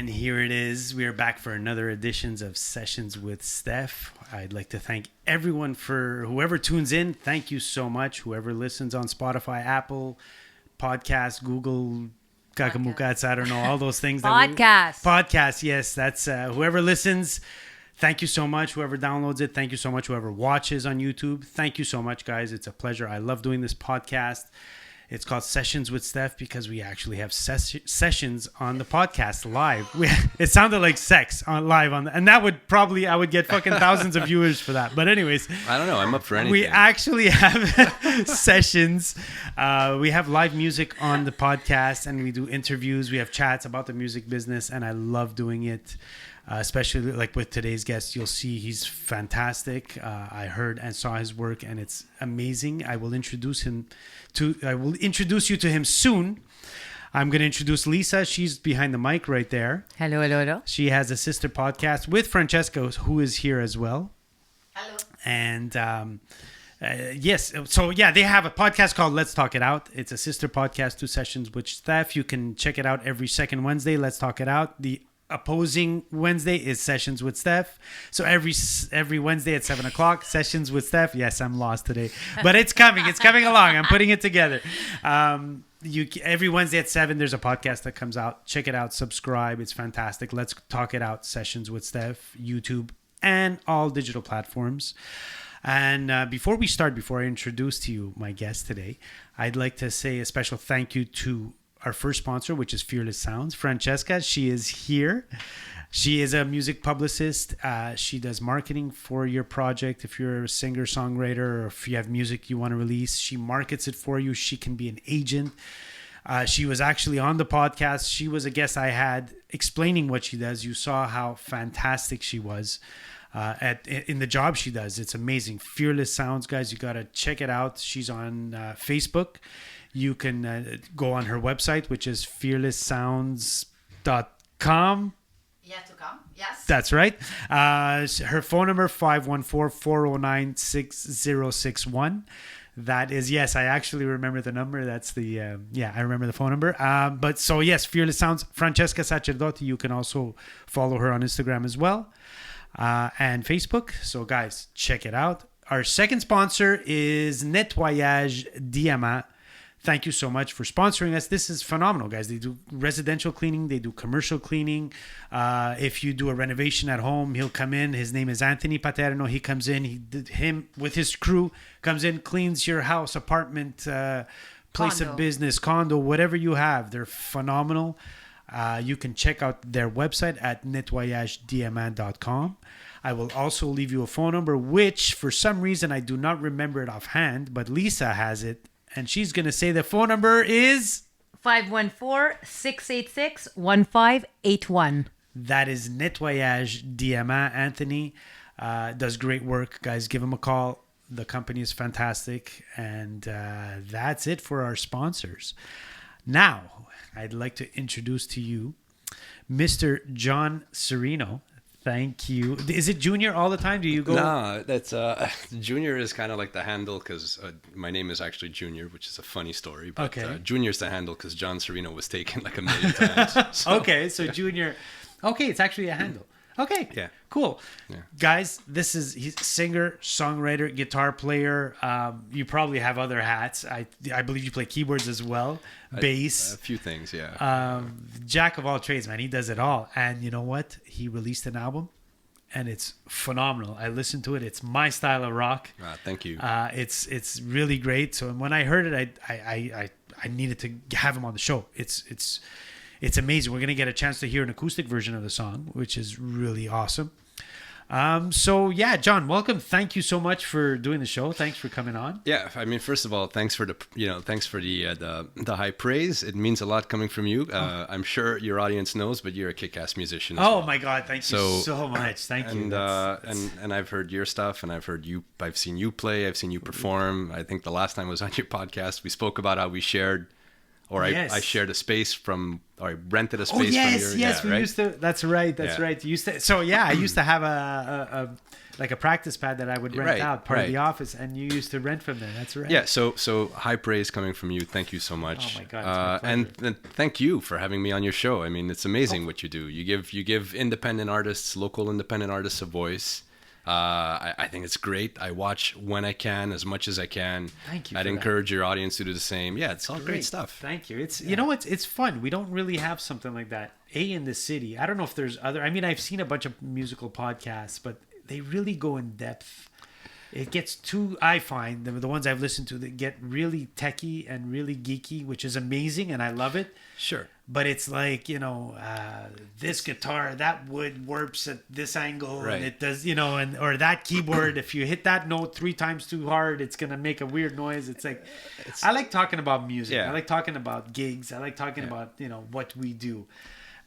And here it is. We are back for another editions of Sessions with Stef. I'd like to thank everyone for whoever tunes in. Thank you so much. Whoever listens on Spotify, Apple, Podcast, Google, Kakamukats, I don't know, all those things. Podcast, yes. That's whoever listens. Thank you so much. Whoever downloads it, thank you so much. Whoever watches on YouTube, thank you so much, guys. It's a pleasure. I love doing this podcast. It's called Sessions with Stef because we actually have sessions on the podcast live. It sounded like sex on live on, and that would probably I would get fucking thousands of viewers for that. But anyways, I don't know. I'm up for anything. We actually have sessions. We have live music on the podcast, and we do interviews. We have chats about the music business, and I love doing it. Especially like with today's guest, you'll see he's fantastic. I heard and saw his work, and it's amazing. I will introduce you to him soon. I'm going to introduce Lisa. She's behind the mic right there. Hello. She has a sister podcast with Francesca, who is here as well. Hello. And yes, so yeah, they have a podcast called Let's Talk It Out. It's a sister podcast to Sessions with Stef. You can check it out every second Wednesday. Let's Talk It Out. The opposing Wednesday is Sessions with Stef. So every Wednesday at 7:00, Sessions with Stef. Yes, I'm lost today, but it's coming. It's coming along. I'm putting it together. Every Wednesday at 7, there's a podcast that comes out. Check it out. Subscribe. It's fantastic. Let's Talk It Out. Sessions with Stef, YouTube, and all digital platforms. And before I introduce to you my guest today, I'd like to say a special thank you to our first sponsor, which is Fearless Sounds. Francesca, she is here. She is a music publicist. She does marketing for your project. If you're a singer, songwriter, or if you have music you want to release, she markets it for you. She can be an agent. She was actually on the podcast. She was a guest I had explaining what she does. You saw how fantastic she was in the job she does. It's amazing. Fearless Sounds, guys. You got to check it out. She's on Facebook. You can go on her website, which is fearlesssounds.com. Yeah, to come. Yes. That's right. Her phone number, 514-409-6061. That is, yes, I actually remember the number. That's the, I remember the phone number. But so, yes, Fearless Sounds. Francesca Sacerdote, you can also follow her on Instagram as well and Facebook. So, guys, check it out. Our second sponsor is Nettoyage Diamant. Thank you so much for sponsoring us. This is phenomenal, guys. They do residential cleaning. They do commercial cleaning. If you do a renovation at home, he'll come in. His name is Anthony Paterno. He comes in. Him with his crew comes in, cleans your house, apartment, place of business, condo, whatever you have. They're phenomenal. You can check out their website at nettoyagediamant.com. I will also leave you a phone number, which for some reason I do not remember it offhand, but Lisa has it. And she's going to say the phone number is 514-686-1581. That is Nettoyage Diamant. Anthony does great work. Guys, give him a call. The company is fantastic. And that's it for our sponsors. Now, I'd like to introduce to you Mr. John Serino. Thank you. Is it Junior all the time? Do you go? No, that's Junior is kind of like the handle because my name is actually Junior, which is a funny story. But okay. Junior's the handle because John Serino was taken like a million times. So. Okay, so Junior. Okay, it's actually a handle. Okay, yeah, cool. Yeah. Guys, he's singer, songwriter, guitar player. You probably have other hats. I believe you play keyboards as well, bass. A few things, yeah. Jack of all trades, man. He does it all. And you know what? He released an album, and it's phenomenal. I listened to it. It's my style of rock. Thank you. It's really great. So when I heard it, I needed to have him on the show. It's amazing. We're going to get a chance to hear an acoustic version of the song, which is really awesome. So yeah, John, welcome. Thank you so much for doing the show. Thanks for coming on. Yeah, I mean, first of all, thanks for the high praise. It means a lot coming from you. I'm sure your audience knows, but you're a kick-ass musician. As well. My God, thank you so much. Thank you. And I've heard your stuff, and I've seen you play. I've seen you perform. I think the last time I was on your podcast, we spoke about how we shared or Yes. I shared a space or I rented a space Oh from yes, your, yes, we right? used to. That's right. Yeah. Right. You used to. So yeah, I used to have a like a practice pad that I would rent Right, out, part of right. the office, and you used to rent from there. That's right. Yeah, so high praise coming from you. Thank you so much. Oh my God, it's my and thank you for having me on your show. I mean, it's amazing what you do. You give independent artists, local independent artists, a voice. I think it's great. I watch when I can, as much as I can. Thank you I'd for that. encourage your audience to do the same. Yeah, it's all great stuff. Thank you. It's you know what? It's fun. We don't really have something like that. In the city. I don't know if there's other. I mean, I've seen a bunch of musical podcasts, but they really go in depth. It gets too. I find the ones I've listened to that get really techie and really geeky, which is amazing, and I love it. Sure. But it's like, this guitar, that wood warps at this angle, Right. and it does, or that keyboard, if you hit that note 3 times too hard, it's going to make a weird noise. It's like, I like talking about music. Yeah. I like talking about gigs. I like talking about, what we do.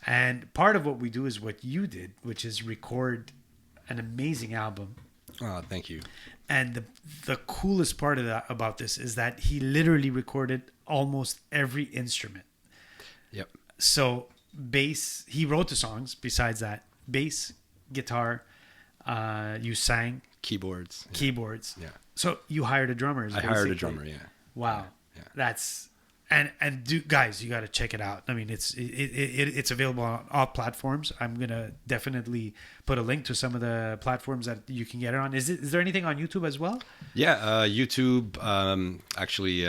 And part of what we do is what you did, which is record an amazing album. Oh, thank you. And the coolest part of that about this is that he literally recorded almost every instrument. Yep. So bass, he wrote the songs. Besides that, bass, guitar, you sang, Keyboards. Yeah. keyboards. Yeah. So you hired a drummer. I hired a drummer. Yeah. Wow. Yeah. That's guys, you got to check it out. I mean, it's available on all platforms. I'm gonna definitely put a link to some of the platforms that you can get it on. Is there anything on YouTube as well? Yeah. YouTube. Actually.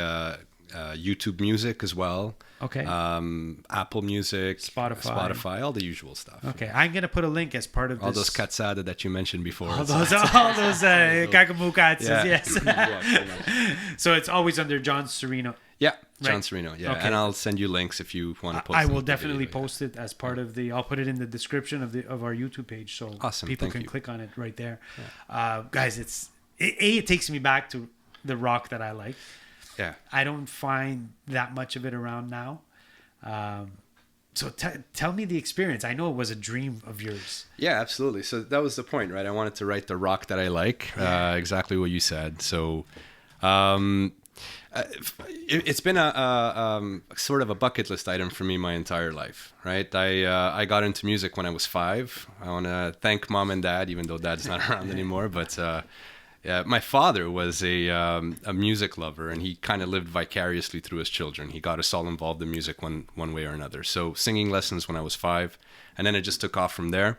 YouTube Music as well. Okay. Apple Music, Spotify. all the usual stuff. Okay, I'm gonna put a link as part of All this. those cazzada that you mentioned before. all those kakamukatsas, Yeah. yes. Yeah, pretty much. So it's always under John Serino. Yeah, John Right. Serino. Yeah, Okay. and I'll send you links if you want to post. I them will with the definitely video, post it as part of the. I'll put it in the description of our YouTube page, so Awesome, people thank can you. click on it right there. Guys, it takes me back to the rock that I like. Yeah. I don't find that much of it around now. So tell me the experience. I know it was a dream of yours. Yeah, absolutely. So that was the point, right? I wanted to write the rock that I like. Exactly what you said. So, it's been a sort of a bucket list item for me my entire life, right? I got into music when I was 5. I want to thank mom and dad, even though dad's not around anymore. But yeah, my father was a music lover, and he kind of lived vicariously through his children. He got us all involved in music one way or another. So singing lessons when I was 5, and then it just took off from there.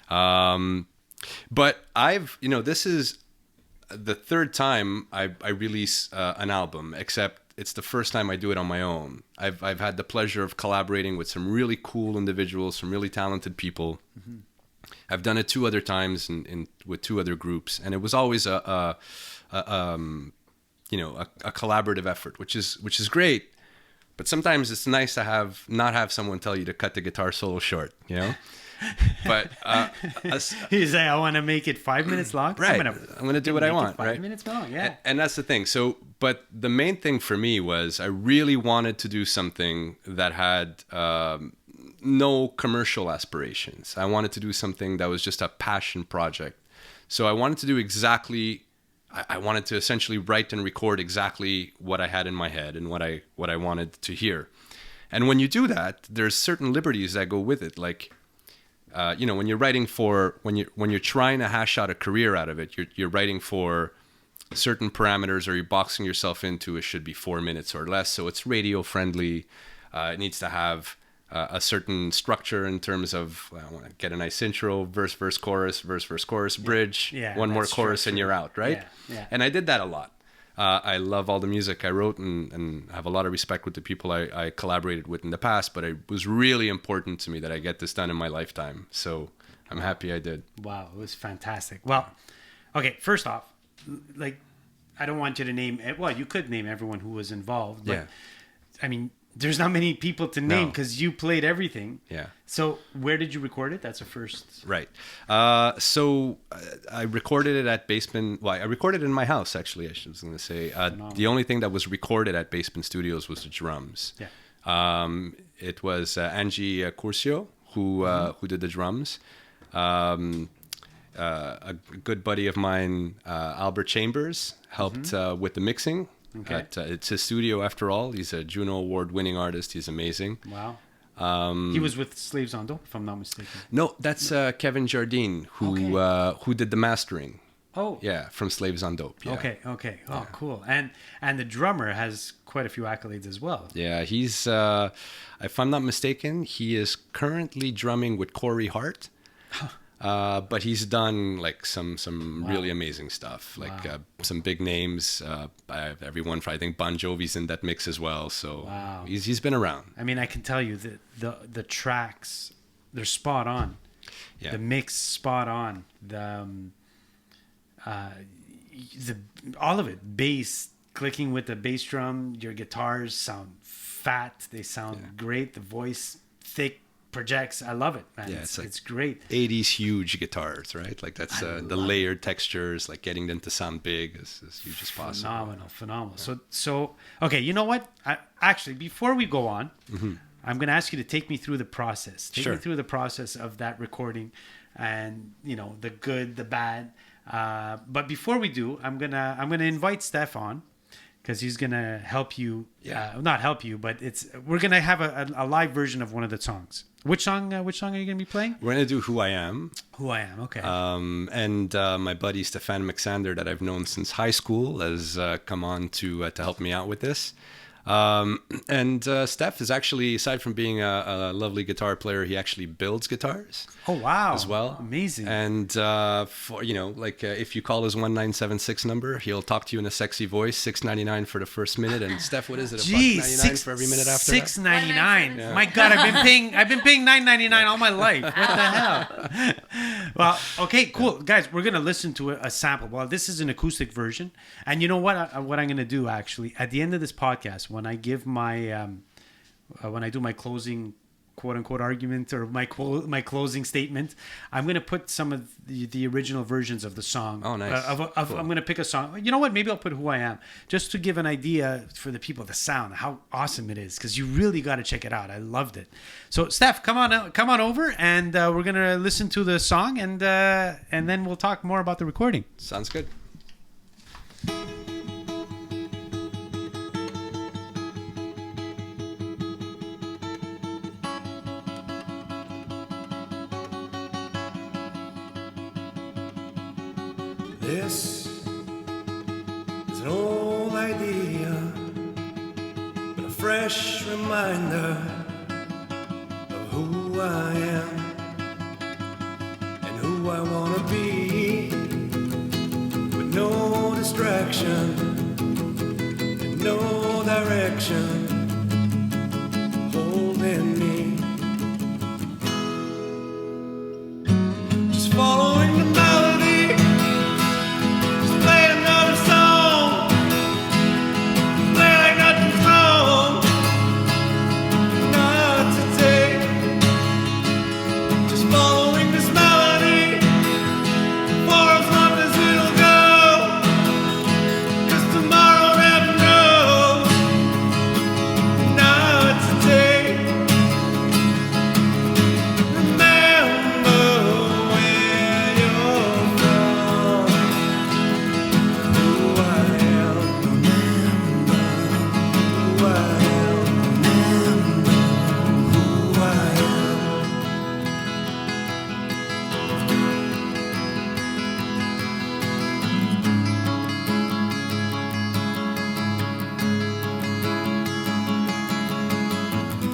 But this is the 3rd time I release an album, except it's the first time I do it on my own. I've had the pleasure of collaborating with some really cool individuals, some really talented people. Mm-hmm. I've done it 2 other times with 2 other groups, and it was always a collaborative effort, which is great. But sometimes it's nice to not have someone tell you to cut the guitar solo short, But You say, I want to make it 5 minutes long. right, I'm gonna do what I make it want. 5 Right, minutes long. Yeah. and that's the thing. So, but the main thing for me was I really wanted to do something that had no commercial aspirations. I wanted to do something that was just a passion project. So I wanted to do I wanted to essentially write and record exactly what I had in my head and what I wanted to hear. And when you do that, there's certain liberties that go with it. Like, when you're writing when you're trying to hash out a career out of it, you're writing for certain parameters, or you're boxing yourself into it should be 4 minutes or less. So it's radio friendly. It needs to have a certain structure in terms of, I want to get a nice intro, verse, chorus, bridge, one more chorus, and you're out, right? Yeah. And I did that a lot. I love all the music I wrote, and have a lot of respect with the people I collaborated with in the past, but it was really important to me that I get this done in my lifetime. So I'm happy I did. Wow, it was fantastic. Well, okay, first off, like, I don't want you to name, well, you could name everyone who was involved, but Yeah. I mean, there's not many people to name No. because you played everything. Yeah. So where did you record it? That's a first. Right. So I recorded it at Basement. Well, I recorded it in my house, actually, I was going to say. The only thing that was recorded at Basement Studios was the drums. Yeah. It was Angie Curcio who did the drums. A good buddy of mine, Albert Chambers, helped with the mixing. Okay. It's his studio after all. He's a Juno Award-winning artist. He's amazing. Wow. He was with Slaves on Dope, if I'm not mistaken. No, that's Kevin Jardine, who did the mastering. Oh. Yeah, from Slaves on Dope. Yeah. Okay. Oh, cool. And the drummer has quite a few accolades as well. Yeah, he's, if I'm not mistaken, he is currently drumming with Corey Hart. But he's done like some really amazing stuff, like some big names. Everyone, I think Bon Jovi's in that mix as well. So he's been around. I mean, I can tell you that the tracks, they're spot on. Yeah. The mix, spot on. The all of it, bass, clicking with the bass drum. Your guitars sound fat. They sound great. The voice thick. Projects. I love it, man. Yeah, it's great. 80s huge guitars, right? Like that's the layered textures, like getting them to sound big as huge as possible. Phenomenal. So okay, you know what? Actually, before we go on, I'm going to ask you to take me through the process. Take me through the process of that recording, and the good, the bad. But before we do, I'm gonna invite Stef on, because he's gonna help you. Not help you, but we're gonna have a live version of one of the songs. Which song are you gonna be playing? We're gonna do "Who I Am." Who I Am. Okay. And my buddy Stefan Alexander, that I've known since high school, has come on to help me out with this. And Stef is actually, aside from being a lovely guitar player, he actually builds guitars. Oh wow! As well, amazing. And for if you call his 1976 number, he'll talk to you in a sexy voice. $6.99 for the first minute. And Stef, what is it? $1.99 for every minute after that? $6.99. Yeah. My God, I've been paying $9.99 all my life. What the hell? Well, okay, cool, guys. We're gonna listen to a sample. Well, this is an acoustic version, and you know what? What I'm gonna do actually at the end of this podcast, when I give my when I do my closing quote unquote argument, or my closing statement, I'm going to put some of the original versions of the song. Oh, nice. Cool. I'm going to pick a song. You know what? Maybe I'll put "Who I Am" just to give an idea for the people, the sound, how awesome it is, because you really got to check it out. I loved it. So, Stef, come on over, and we're going to listen to the song, and then we'll talk more about the recording. Sounds good. This is an old idea, but a fresh reminder of who I am and who I want to be, with no distraction and no direction holding me. Just following the melody.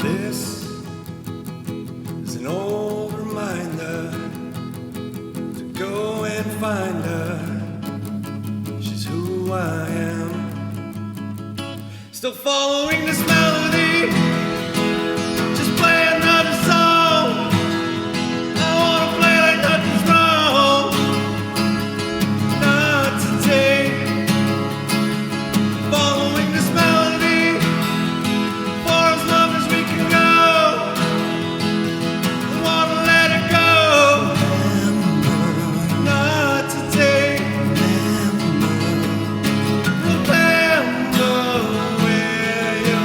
This is an old reminder to go and find her. She's who I am. Still following this melody. Just play another song. I wanna play like nothing's wrong. Not today. Following this melody. For as long as we can go. I wanna let it go. Not today. Remember where you're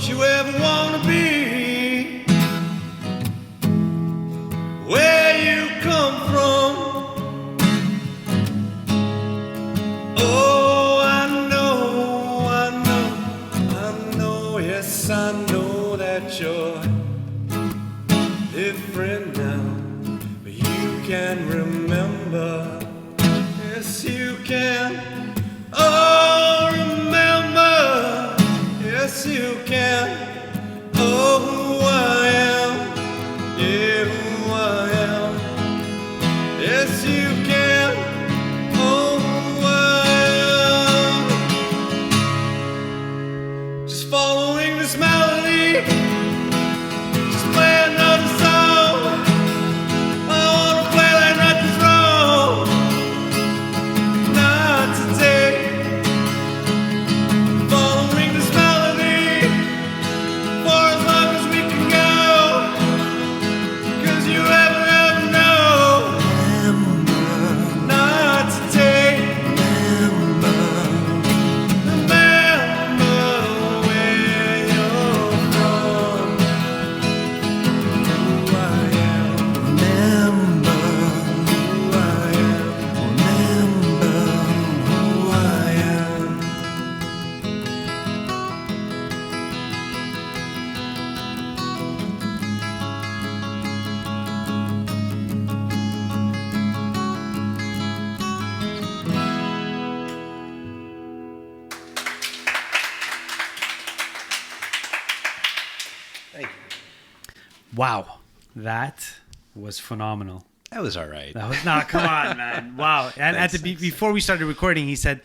Don't you ever want to be where you come from? Oh, I know, yes, I know that you're different now, but you can remember, yes, you can. Oh, remember, yes, you can. Oh, who I am, yeah, who I am, yes, you can. Oh, who I am. Just following this melody, just play another song. I wanna play like nothing's wrong. Not today. Following this melody for as long as we can go. 'Cause you ever know. Not today. Remember where you're from. Who I am. Remember who I am. Remember who I am. Wow, that was phenomenal. That was all right. That was not. Come on, man. Wow. And before we started recording, he said,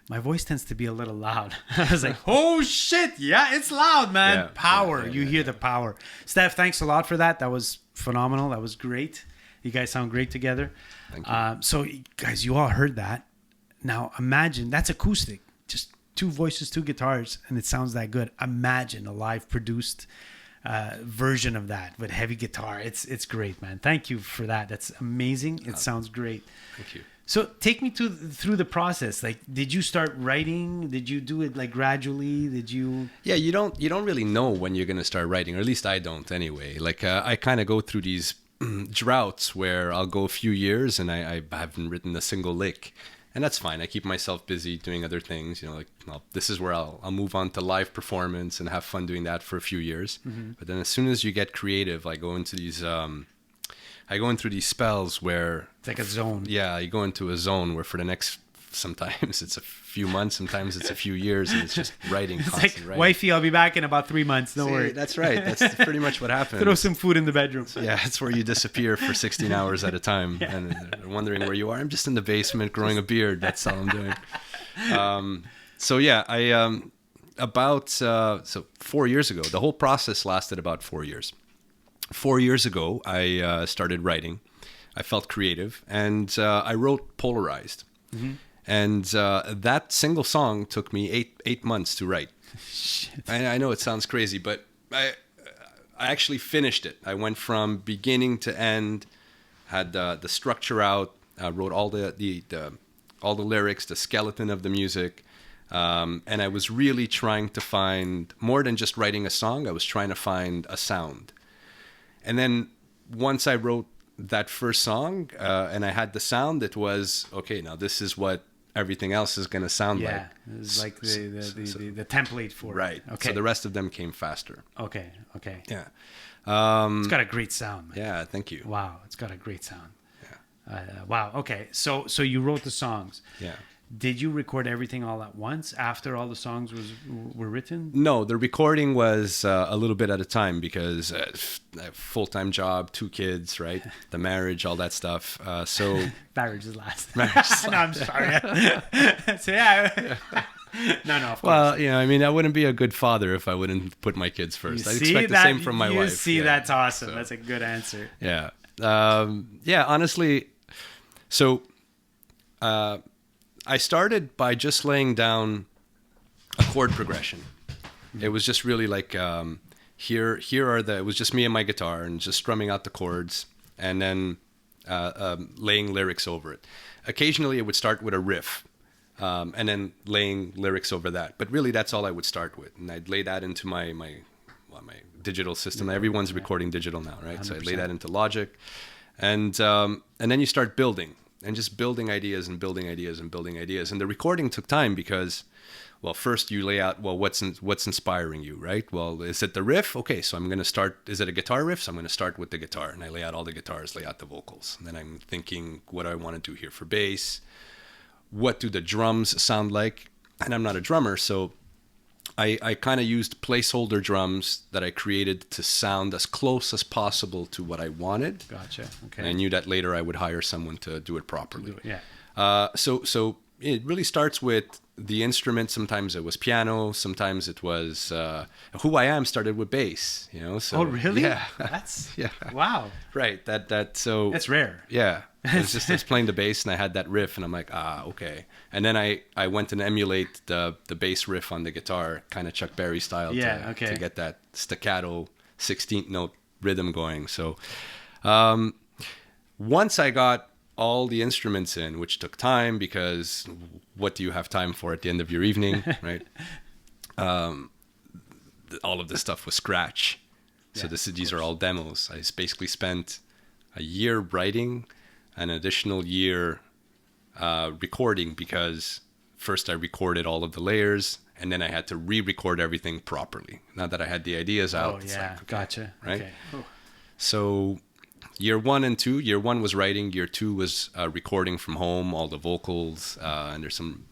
"My voice tends to be a little loud." I was like, "Oh shit, yeah, it's loud, man. Yeah, Power. yeah, You hear the power." Steph, thanks a lot for that. That was phenomenal. That was great. You guys sound great together. Thank you. So, guys, you all heard that. Now, imagine that's acoustic, just two voices, two guitars, and it sounds that good. Imagine a live produced version of that with heavy guitar. It's great, man. Thank you for that. That's amazing. It sounds great. Thank you. So take me through the process. Like, did you start writing? Did you do it like gradually? Did you? Yeah, you don't really know when you're gonna start writing, or at least I don't anyway. Like I kind of go through these droughts where I'll go a few years and I haven't written a single lick, and that's fine. I keep myself busy doing other things. You know, like, well, this is where I'll move on to live performance and have fun doing that for a few years. Mm-hmm. But then as soon as you get creative, I go into these spells where It's like a zone. yeah, you go into a zone where for the next, sometimes it's a few months, sometimes it's a few years, and it's just writing, It's constant like, writing. wifey, I'll be back in about 3 months. Don't See, worry. that's right. That's pretty much what happens. Throw some food in the bedroom. Yeah, it's where you disappear for 16 hours at a time, and they're wondering where you are. I'm just in the basement growing a beard. That's all I'm doing. So yeah, I so 4 years ago, the whole process lasted about 4 years. 4 years ago, I started writing. I felt creative, and I wrote Polarized. Mm-hmm. And that single song took me eight months to write. Shit. I know it sounds crazy, but I actually finished it. I went from beginning to end, had the structure out, wrote all the lyrics, the skeleton of the music, and I was really trying to find more than just writing a song. I was trying to find a sound. And then once I wrote that first song and I had the sound, it was okay. Now this is what everything else is going to sound like. Yeah, it's like the template for right. it. Okay. So the rest of them came faster. Okay. Yeah. It's got a great sound, man. Yeah. Thank you. Wow, it's got a great sound. Yeah. Wow. Okay. So you wrote the songs. Yeah. Did you record everything all at once after all the songs were written? No, the recording was a little bit at a time because full-time job, 2 kids, right? The marriage, all that stuff. So Marriage is last. Marriage is No, I'm sorry. So yeah. No, of course. well, you know, I mean, I wouldn't be a good father if I wouldn't put my kids first. I expect the same from my wife. You see, Yeah. that's awesome. So, That's a good answer. yeah. Yeah, honestly, so I started by just laying down a chord progression. It was just really like, it was just me and my guitar and just strumming out the chords and then laying lyrics over it. Occasionally it would start with a riff and then laying lyrics over that. But really that's all I would start with. And I'd lay that into my my digital system. Everyone's recording digital now, right? So I lay 100%. that into Logic, and then you start building and just building ideas and building ideas and building ideas. And the recording took time because, well, first you lay out, well, what's inspiring you, right? Well, is it the riff? Okay, so I'm going to start. Is it a guitar riff? So I'm going to start with the guitar, and I lay out all the guitars, lay out the vocals, and then I'm thinking, what do I want to do here for bass? What do the drums sound like? And I'm not a drummer, so I kind of used placeholder drums that I created to sound as close as possible to what I wanted. Gotcha. Okay. And I knew that later I would hire someone to do it properly. Yeah. So it really starts with the instrument. Sometimes it was piano. Sometimes it was Who I Am started with bass. So Oh, really? Yeah. That's Yeah. wow. Right. So That's rare. yeah. I was playing the bass and I had that riff and I'm like, okay. And then I went and emulate the bass riff on the guitar, kind of Chuck Berry style, to get that staccato 16th note rhythm going. So once I got all the instruments in, which took time because what do you have time for at the end of your evening, right? All of this stuff was scratch. So these are all demos. I basically spent a year writing, an additional year recording, because first I recorded all of the layers and then I had to re-record everything properly. Now that I had the ideas out. Oh, it's yeah. like, okay, Gotcha. right? Okay. Oh. So year 1 and 2, year 1 was writing, year 2 was recording from home, all the vocals, and there's some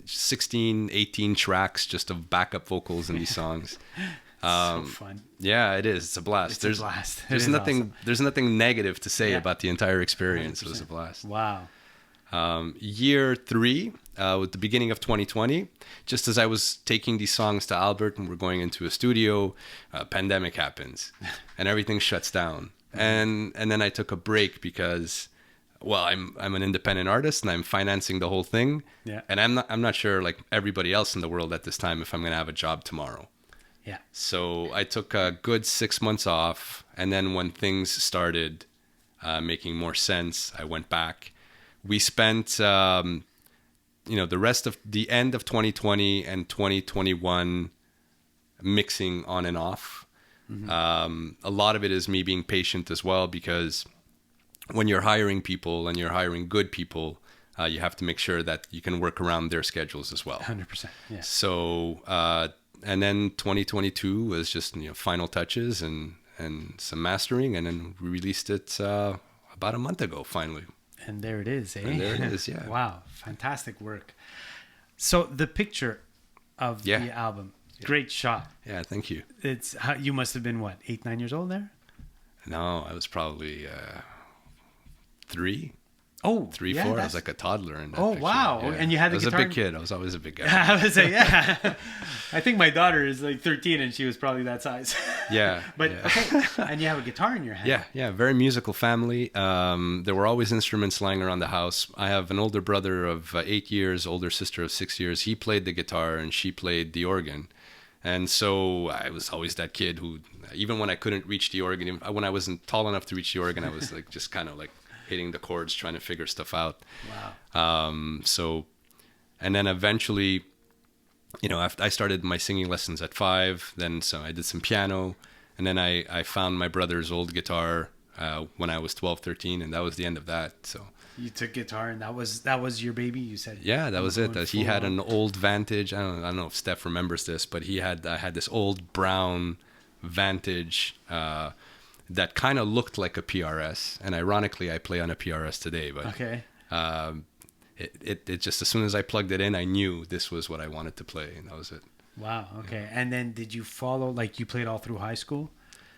16, 18 tracks just of backup vocals in these songs. So fun. Yeah, it is. It's a blast. It's a blast. It There's is nothing. awesome. There's nothing negative to say Yeah. about the entire experience. 100%. It was a blast. Wow. Year 3, with the beginning of 2020, just as I was taking these songs to Albert and we're going into a studio, pandemic happens, and everything shuts down. And then I took a break because, well, I'm an independent artist and I'm financing the whole thing. Yeah. And I'm not sure, like everybody else in the world at this time, if I'm gonna have a job tomorrow. Yeah. So I took a good 6 months off, and then when things started making more sense, I went back. We spent, the rest of the end of 2020 and 2021 mixing on and off. A lot of it is me being patient as well, because when you're hiring people and you're hiring good people, you have to make sure that you can work around their schedules as well. 100%. Yeah. So, and then 2022 was just final touches and some mastering, and then we released it about a month ago finally. And there it is, eh? And there it is, yeah. Wow, fantastic work. So the picture of the album, great shot. Yeah, thank you. It's you must have been what, 8, 9 years old there? No, I was probably 3. Oh, 3, yeah, 4. I that's- was like a toddler in that Oh, picture. wow. Yeah. And you had the I was guitar a in- big kid. I was always a big guy. I would say, yeah. I think my daughter is like 13 and she was probably that size. Yeah. But yeah. okay, and you have a guitar in your hand. Yeah, very musical family. There were always instruments lying around the house. I have an older brother of 8 years, older sister of 6 years. He played the guitar and she played the organ. And so I was always that kid who, even when I couldn't reach the organ, even when I wasn't tall enough to reach the organ, I was like just kind of like hitting the chords, trying to figure stuff out. Wow. And then eventually, I started my singing lessons at 5. Then so I did some piano, and then I found my brother's old guitar when I was 12, 13, and that was the end of that. So You took guitar and that was your baby, you said? yeah, that was it. Going He had full an on. old Vantage. I don't know if Stef remembers this, but I had this old brown Vantage that kind of looked like a PRS. And ironically, I play on a PRS today. But Okay. it just, as soon as I plugged it in, I knew this was what I wanted to play, and that was it. Wow. Okay. And then did you follow, like you played all through high school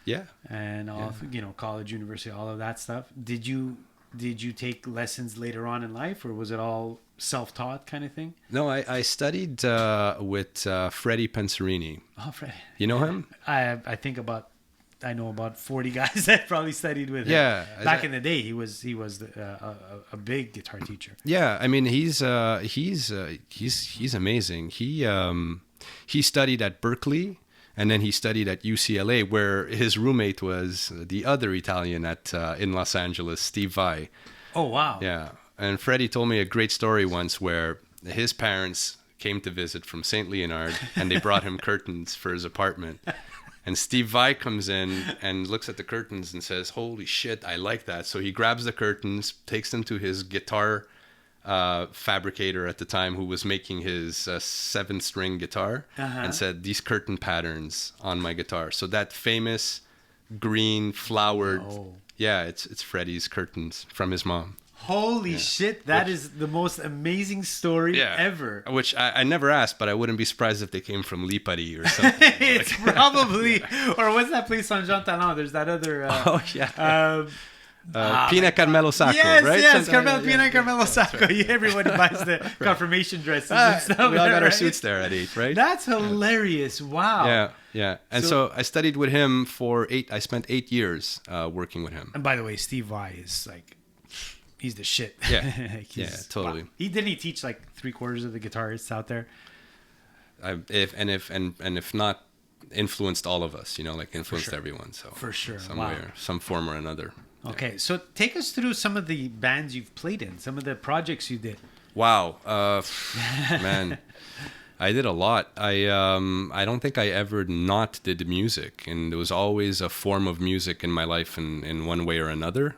Yeah. and all, college, university, all of that stuff? Did you take lessons later on in life, or was it all self-taught kind of thing? No, I studied with Freddie Penserini. Oh, Fred. You know him? I know about 40 guys that probably studied with him. Yeah. Back in the day, he was a big guitar teacher. Yeah, I mean he's amazing. He studied at Berkeley, and then he studied at UCLA, where his roommate was the other Italian in Los Angeles, Steve Vai. Oh, wow. Yeah, and Freddie told me a great story once where his parents came to visit from St. Leonard, and they brought him curtains for his apartment. And Steve Vai comes in and looks at the curtains and says, "Holy shit, I like that." So he grabs the curtains, takes them to his guitar fabricator at the time, who was making his 7-string guitar, and said, "These curtain patterns on my guitar." So that famous green flowered, it's Freddie's curtains from his mom. Holy shit, that is the most amazing story ever. Which I never asked, but I wouldn't be surprised if they came from Lipari or something. It's probably, or what's that place on Jean Talon? There's that other... Pina Carmelo Sacco, yes, right? Yes, Pina Carmelo Sacco. Everybody buys the confirmation dresses and stuff. We all got our suits there at 8, right? That's hilarious. Wow. Yeah. And so I studied with him for 8. I spent 8 years working with him. And by the way, Steve Vai is like... He's the shit. Yeah, totally. Wow. Didn't he teach like 3/4 of the guitarists out there? If not, influenced all of us. Like influenced everyone. So for sure, some way, or some form or another. Okay, so take us through some of the bands you've played in, some of the projects you did. Wow, man. I did a lot. I don't think I ever not did music, and there was always a form of music in my life in one way or another.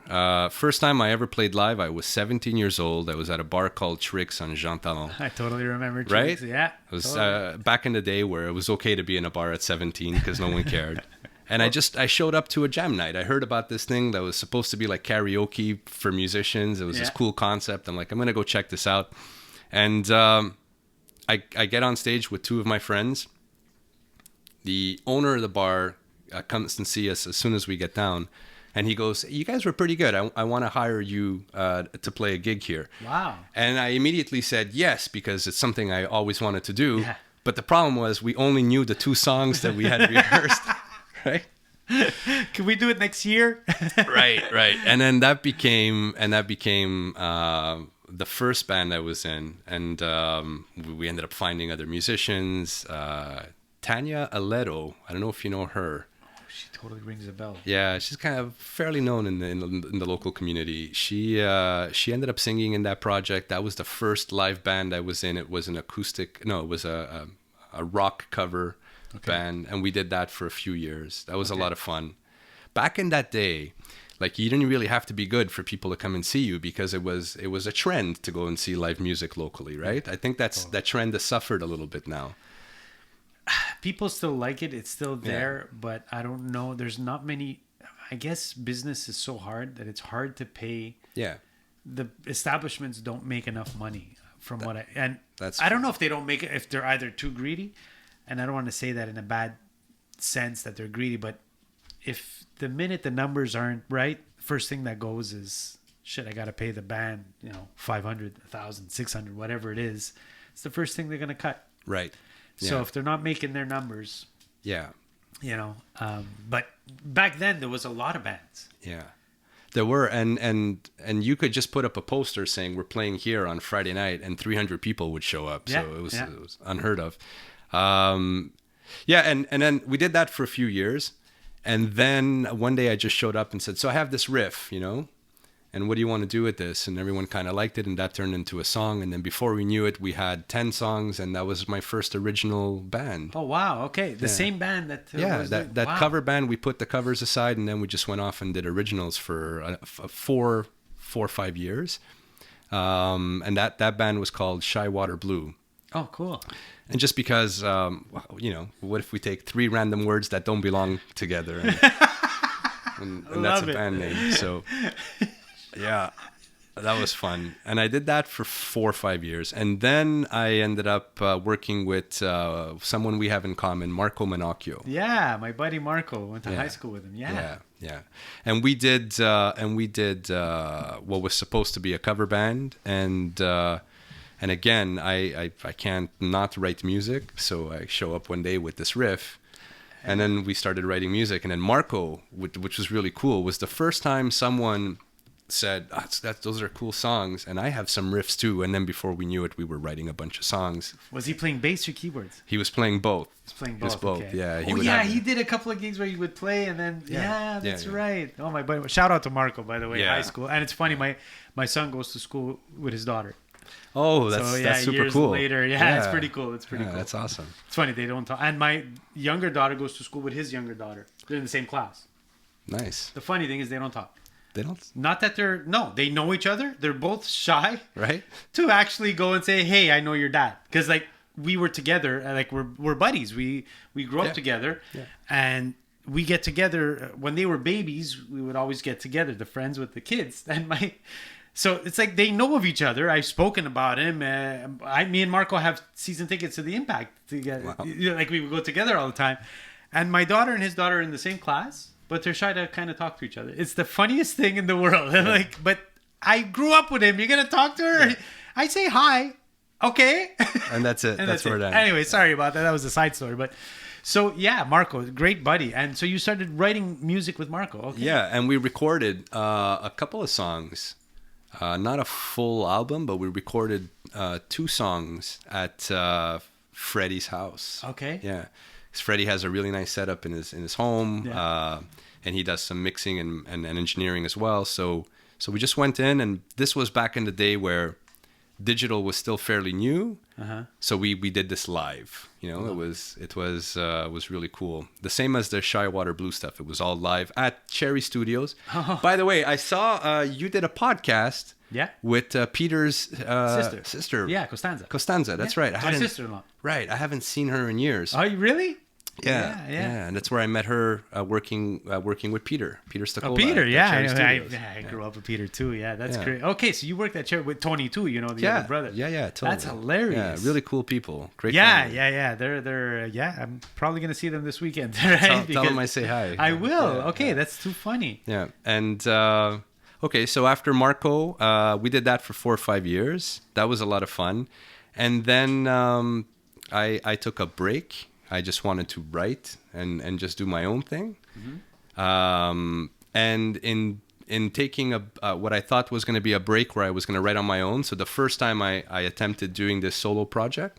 First time I ever played live, I was 17 years old. I was at a bar called Tricks on Jean Talon. I totally remember Tricks. Right? Yeah. It was totally. Back in the day where it was okay to be in a bar at 17 because no one cared. And I showed up to a jam night. I heard about this thing that was supposed to be like karaoke for musicians. It was this cool concept. I'm like, I'm going to go check this out. And... I get on stage with 2 of my friends. The owner of the bar comes and see us as soon as we get down. And he goes, "You guys were pretty good. I want to hire you to play a gig here." Wow. And I immediately said yes, because it's something I always wanted to do. Yeah. But the problem was we only knew the 2 songs that we had rehearsed. Right? Can we do it next year? Right. And then that became the first band I was in, and we ended up finding other musicians. Tanya Aledo, I don't know if you know her. Oh, she totally rings a bell. Yeah, she's kind of fairly known in the local community. She ended up singing in that project. That was the first live band I was in. It was an acoustic. No, it was a rock cover band, and we did that for a few years. That was a lot of fun. Back in that day, like, you didn't really have to be good for people to come and see you, because it was a trend to go and see live music locally, right? I think that trend has suffered a little bit now. People still like it. It's still there, but I don't know. There's not many. I guess business is so hard that it's hard to pay. Yeah. The establishments don't make enough money That's I don't know if they don't make it, if they're either too greedy, and I don't want to say that in a bad sense that they're greedy, but if the minute the numbers aren't right, first thing that goes is, shit, I got to pay the band, $500, $1,000, $600, whatever it is. It's the first thing they're going to cut. Right. So if they're not making their numbers, but back then there was a lot of bands. Yeah, there were, and you could just put up a poster saying we're playing here on Friday night, and 300 people would show up. So it was unheard of. And then we did that for a few years. And then one day I just showed up and said, "So I have this riff, and what do you want to do with this?" And everyone kind of liked it, and that turned into a song. And then before we knew it, we had 10 songs, and that was my first original band. Oh, wow. Okay. The same band that... that cover band, we put the covers aside, and then we just went off and did originals for 4 or 5 years. And that band was called Shy Water Blue. Oh, cool. And just because, what if we take 3 random words that don't belong together, and that's a band name. So, yeah, that was fun. And I did that for 4 or 5 years. And then I ended up working with someone we have in common, Marco Manocchio. Yeah, my buddy Marco. Went to high school with him. Yeah. And we did what was supposed to be a cover band, and again, I can't not write music, so I show up one day with this riff, and then we started writing music. And then Marco, which was really cool, was the first time someone said, those are cool songs, and I have some riffs too. And then before we knew it, we were writing a bunch of songs. Was he playing bass or keyboards? He was playing both. He was both. Okay. Yeah. He did a couple of gigs where he would play, and then that's right. Oh, my buddy! Shout out to Marco, by the way, high school. And it's funny, my son goes to school with his daughter. Oh, that's super years cool. later, it's pretty cool. It's pretty cool. That's awesome. It's funny they don't talk. And my younger daughter goes to school with his younger daughter. They're in the same class. Nice. The funny thing is they don't talk. They don't, Not that they know each other. They're both shy right? to actually go and say, "Hey, I know your dad," because like we were together, like we're buddies. We grew up together, and we get together when they were babies. We would always get together, the friends with the kids, and so it's like they know of each other. I've spoken about him. Me and Marco have season tickets to the Impact together. Wow. Like we would go together all the time. And my daughter and his daughter are in the same class, but they're shy to kind of talk to each other. It's the funniest thing in the world. But I grew up with him. You're gonna talk to her? Yeah. I say hi, okay, and that's it. and that's where it ends. Anyway, sorry about that. That was a side story, but. So yeah, Marco, great buddy, and so you started writing music with Marco. Okay. Yeah, and we recorded a couple of songs. Not a full album, but we recorded 2 songs at Freddie's house. Okay. Yeah, because Freddie has a really nice setup in his home, Yeah. and he does some mixing and engineering as well. So we just went in, and this was back in the day where digital was still fairly new. So we did this live. It was really cool. The same as the Shy Water Blue stuff. It was all live at Cherry Studios. By the way, I saw you did a podcast. Yeah. With Peter's sister. Yeah, Costanza. Costanza, that's right. My sister-in-law. Right. I haven't seen her in years. Oh, you really? Yeah. And that's where I met her working with Peter Stokola. Oh, Peter, at Cherry Studios. I grew up with Peter too. Yeah, that's great. Okay, so you worked at Cherry with Tony too. The other brother. Yeah, totally. That's hilarious. Yeah, really cool people. Great. Yeah, family. yeah. They're I'm probably gonna see them this weekend. Right? Tell them I say hi. I will. Yeah, okay, that's too funny. Yeah, and okay, so after Marco, we did that for 4 or 5 years. That was a lot of fun, and then I took a break. I just wanted to write and just do my own thing. And in taking what I thought was going to be a break where I was going to write on my own. So the first time I attempted doing this solo project,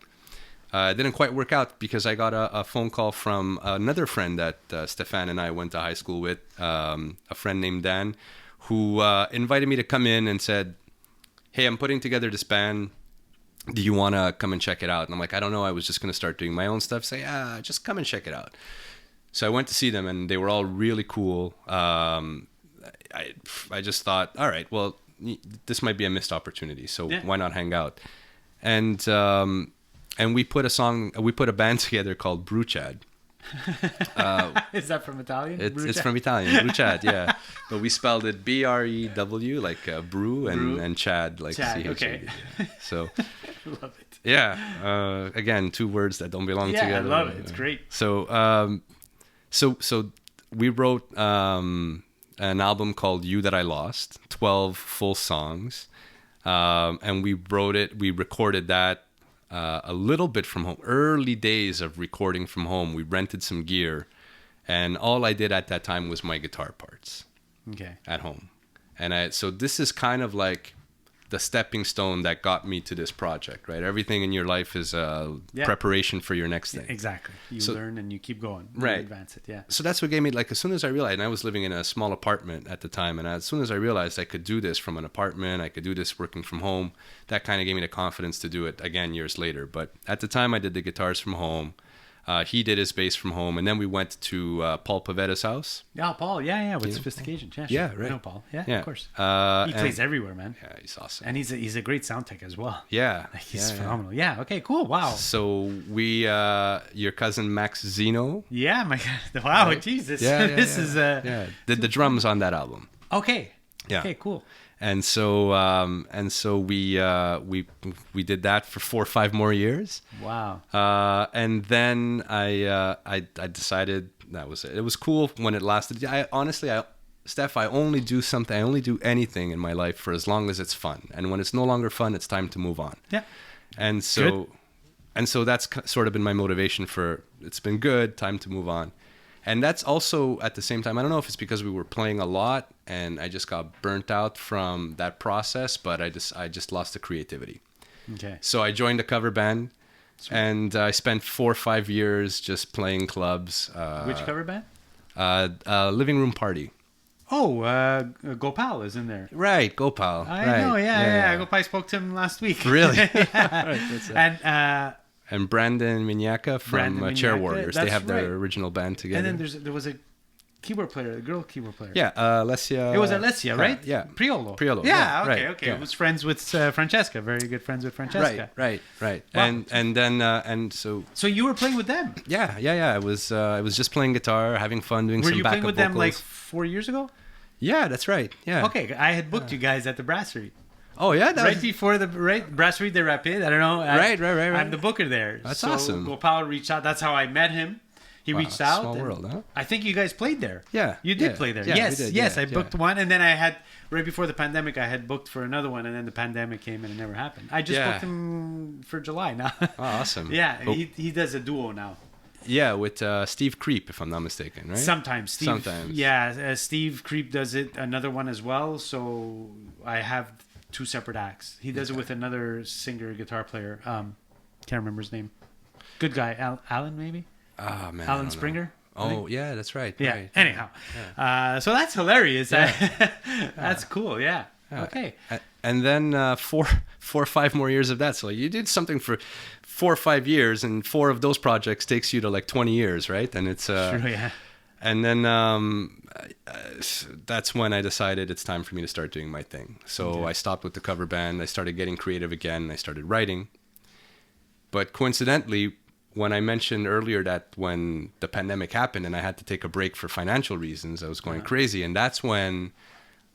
it didn't quite work out because I got a phone call from another friend that Stefan and I went to high school with, a friend named Dan, who invited me to come in and said, "Hey, I'm putting together this band. Do you want to come and check it out?" And I'm like, "I don't know. I was just going to start doing my own stuff." Say, just come and check it out. So I went to see them, and they were all really cool. I just thought, all right, well, this might be a missed opportunity. So why not hang out? And we put a band together called Bruchad. Is that from Italian? It's from Italian, Bruchad, yeah. But we spelled it BREW, like brew, and Chad, like Chad, CHAD. okay. So, Love it. yeah. Again, 2 words that don't belong together. Yeah, I love it. It's great. So, so we wrote an album called "You That I Lost," 12 full songs, and we recorded that. A little bit from home. Early days of recording from home. We rented some gear, and all I did at that time was my guitar parts. Okay. At home, and so this is kind of like the stepping stone that got me to this project, right? Everything in your life is preparation for your next thing. Exactly. You learn and you keep going. Right. You advance it. Yeah. So that's what gave me, like, as soon as I realized, and I was living in a small apartment at the time, and as soon as I realized I could do this from an apartment, I could do this working from home, that kind of gave me the confidence to do it again years later. But at the time, I did the guitars from home. He did his bass from home, and then we went to Paul Pavetta's house. Yeah, Paul. Yeah, with Sophistication. Yeah, sure. Yeah, right. I know Paul. Yeah, Yeah. of course. He And- plays everywhere, man. Yeah, he's awesome. And he's a great sound tech as well. Yeah. Like, he's yeah. phenomenal. Yeah. Okay. Cool. Wow. So we, your cousin Max Zeno. Yeah. My God. Wow. Right? Jesus. Yeah, This is did the drums on that album. Okay. Yeah. Okay. Cool. And so we did that for 4 or 5 more years. Wow. And then I decided that was it. It was cool when it lasted. Steph, I only do anything in my life for as long as it's fun. And when it's no longer fun, it's time to move on. Yeah. And so that's sort of been my motivation for, it's been good, time to move on. And that's also at the same time, I don't know if it's because we were playing a lot and I just got burnt out from that process, but I just lost the creativity. Okay. So I joined a cover band. Sweet. And I spent 4 or 5 years just playing clubs. Which cover band? Living Room Party. Oh, Gopal is in there. Right, Gopal. I right. know, yeah. Gopal spoke to him last week. Really? Yeah. Right, that's it. And And Brandon Minyaka from Brandon Chair Minyaka, Warriors. They that's have their right. original band together. and then there was a keyboard player, a girl keyboard player. yeah, Alessia. It was Alessia, right? Yeah. Priolo. Priolo, Yeah, yeah, okay, right, okay. yeah. Who was friends with Francesca. Very good friends with Francesca. Right. Wow. And then so So you were playing with them. yeah. I was just playing guitar, having fun, doing Were some you backup playing with them like vocals. 4 years ago? Yeah, that's right. Yeah. Okay, I had booked you guys at the Brasserie. Oh yeah, that Right was, before the Brasserie de Rapide. I don't know. Right. I'm the booker there. That's so awesome. Gopal reached out. That's how I met him. He reached out. Small and world, huh? I think you guys played there. Yeah, You did yeah, play there. yeah, we Yes, did, yes. yeah, I booked one, and then I had right before the pandemic. I had booked for another one, and then the pandemic came, and it never happened. I just Yeah. booked him for July now. Oh, awesome. Yeah, Oh, he does a duo now. yeah, with Steve Creep, if I'm not mistaken, right? Sometimes Steve. Sometimes. Yeah, Steve Creep does it. Another one as well. So I have two separate acts. He does it with another singer, guitar player. Can't remember his name. Good guy, Alan maybe. Ah man. I Alan don't know. Springer. Oh yeah, that's right. Yeah. Right. Anyhow, so that's hilarious. Yeah. That's cool. Yeah. Okay. And then 4 or 5 more years of that. So you did something for 4 or 5 years, and 4 of those projects takes you to like 20 years, right? And it's True. Yeah. and then that's when I decided it's time for me to start doing my thing. So I stopped with the cover band. I started getting creative again. I started writing. But coincidentally, when I mentioned earlier that when the pandemic happened and I had to take a break for financial reasons, I was going crazy. And that's when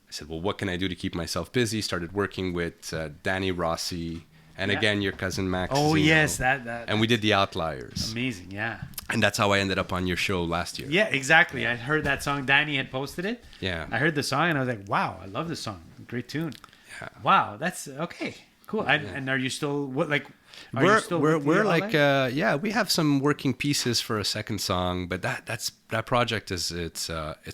I said, well, what can I do to keep myself busy? Started working with Danny Rossi and Yeah. again, your cousin Max. Oh Zeno. yes, that. And we did The Outliers. Amazing. Yeah. And that's how I ended up on your show last year. Yeah. Exactly. I heard that song. Danny had posted it. Yeah. I heard the song and I was like, wow, I love this song. Great tune. Yeah. Wow, that's okay. Cool. And are you still what like? Are you still with the We're like Outliers? we have some working pieces for a second song, but that project is it's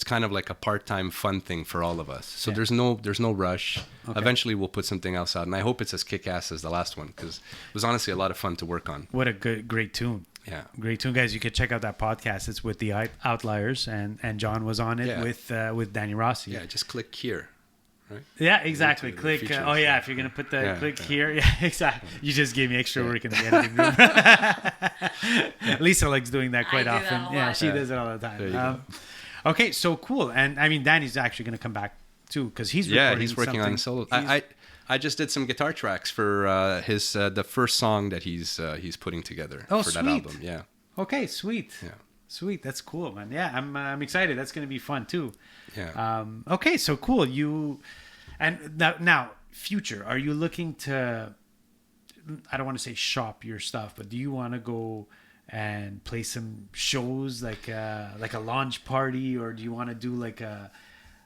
kind of like a part-time fun thing for all of us. So Yeah. there's no rush. Okay. Eventually we'll put something else out, and I hope it's as kick-ass as the last one because it was honestly a lot of fun to work on. What a great tune. Yeah. Great tune, guys. You could check out that podcast. It's with the Outliers, and John was on it Yeah. with Danny Rossi. Yeah, just click here. Right? Yeah, exactly. The Click. features. Oh yeah, if you're gonna put the Yeah, click yeah. here. Yeah, exactly. You just gave me extra work in the editing room. Lisa likes doing that quite I do that often. a Yeah, lot. she Yeah. does it all the There time. you go. Okay, so cool. And I mean, Danny's actually gonna come back too because he's Yeah, recording he's working on something. solo. I just did some guitar tracks for his the first song that he's putting together Oh, for that sweet. album. Yeah. Okay, sweet. Yeah. Sweet. That's cool, man. Yeah, I'm excited. That's gonna be fun too. Yeah. Okay, so cool. And now, future. Are you looking to? I don't want to say shop your stuff, but do you want to go and play some shows like a launch party, or do you want to do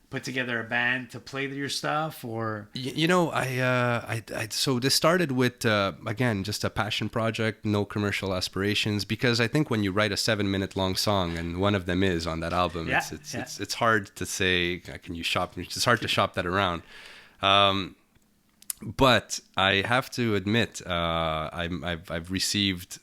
put together a band to play your stuff, or? You know, I so this started with again just a passion project, no commercial aspirations. Because I think when you write a 7-minute long song, and one of them is on that album, Yeah, it's hard to say, can you shop? It's hard to shop that around. But I have to admit, I've received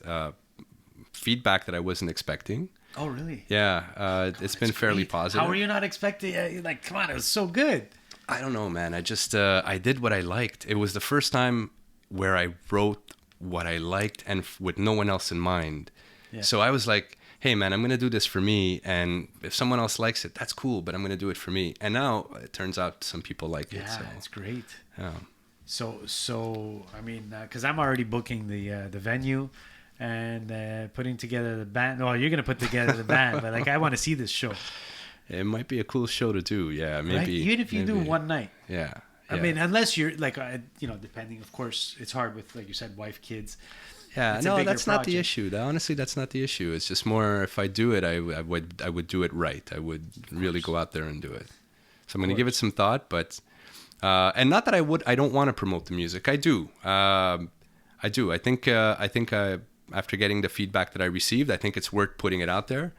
feedback that I wasn't expecting. Oh, really? Yeah, it's been fairly Great. positive. How were you not expecting? Like, come on, it was so good. I don't know, man. I just I did what I liked. It was the first time where I wrote what I liked and with no one else in mind. Yeah. So I was like, hey, man, I'm going to do this for me. And if someone else likes it, that's cool, but I'm going to do it for me. And now it turns out some people like it. Yeah, So, it's great. yeah. So I mean, because I'm already booking the venue and putting together the band. Well, you're gonna put together the band, but like I want to see this show. It might be a cool show to do. Yeah, maybe. Right? Even if you do maybe. one night. Yeah. I yeah. mean, unless you're like, depending, of course, it's hard with, like you said, wife, kids. Yeah, It's a no, bigger that's not the project. issue. Honestly, that's not the issue. It's just more if I do it, I would do it right. I would really go out there and do it. So I'm going to give it some thought, but and not that I don't want to promote the music. I do. I think after getting the feedback that I received, I think it's worth putting it out there.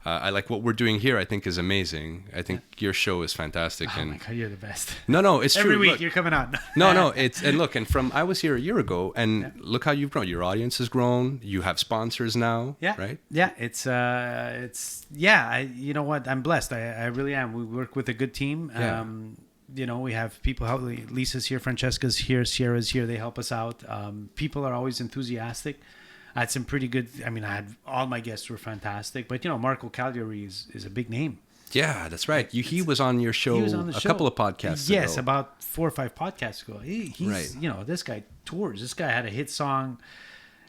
I like what we're doing here. I think is amazing. I think your show is fantastic. Oh and my God, you're the best. no, it's Every true. week Look, you're coming on. no, it's and look, and from I was here a year ago, and look how you've grown. Your audience has grown. You have sponsors now. Yeah. Right. Yeah. It's you know what? I'm blessed. I really am. We work with a good team. Yeah. You know, we have people help. Lisa's here, Francesca's here, Sierra's here. They help us out. People are always enthusiastic. I had some pretty good. I mean, I had all my guests were fantastic. But you know, Marco Cagliari is a big name. Yeah, that's right. He was on your show He was on the a show. couple of podcasts Yes, ago. about 4 or 5 podcasts ago. He's Right. you know, this guy tours. This guy had a hit song.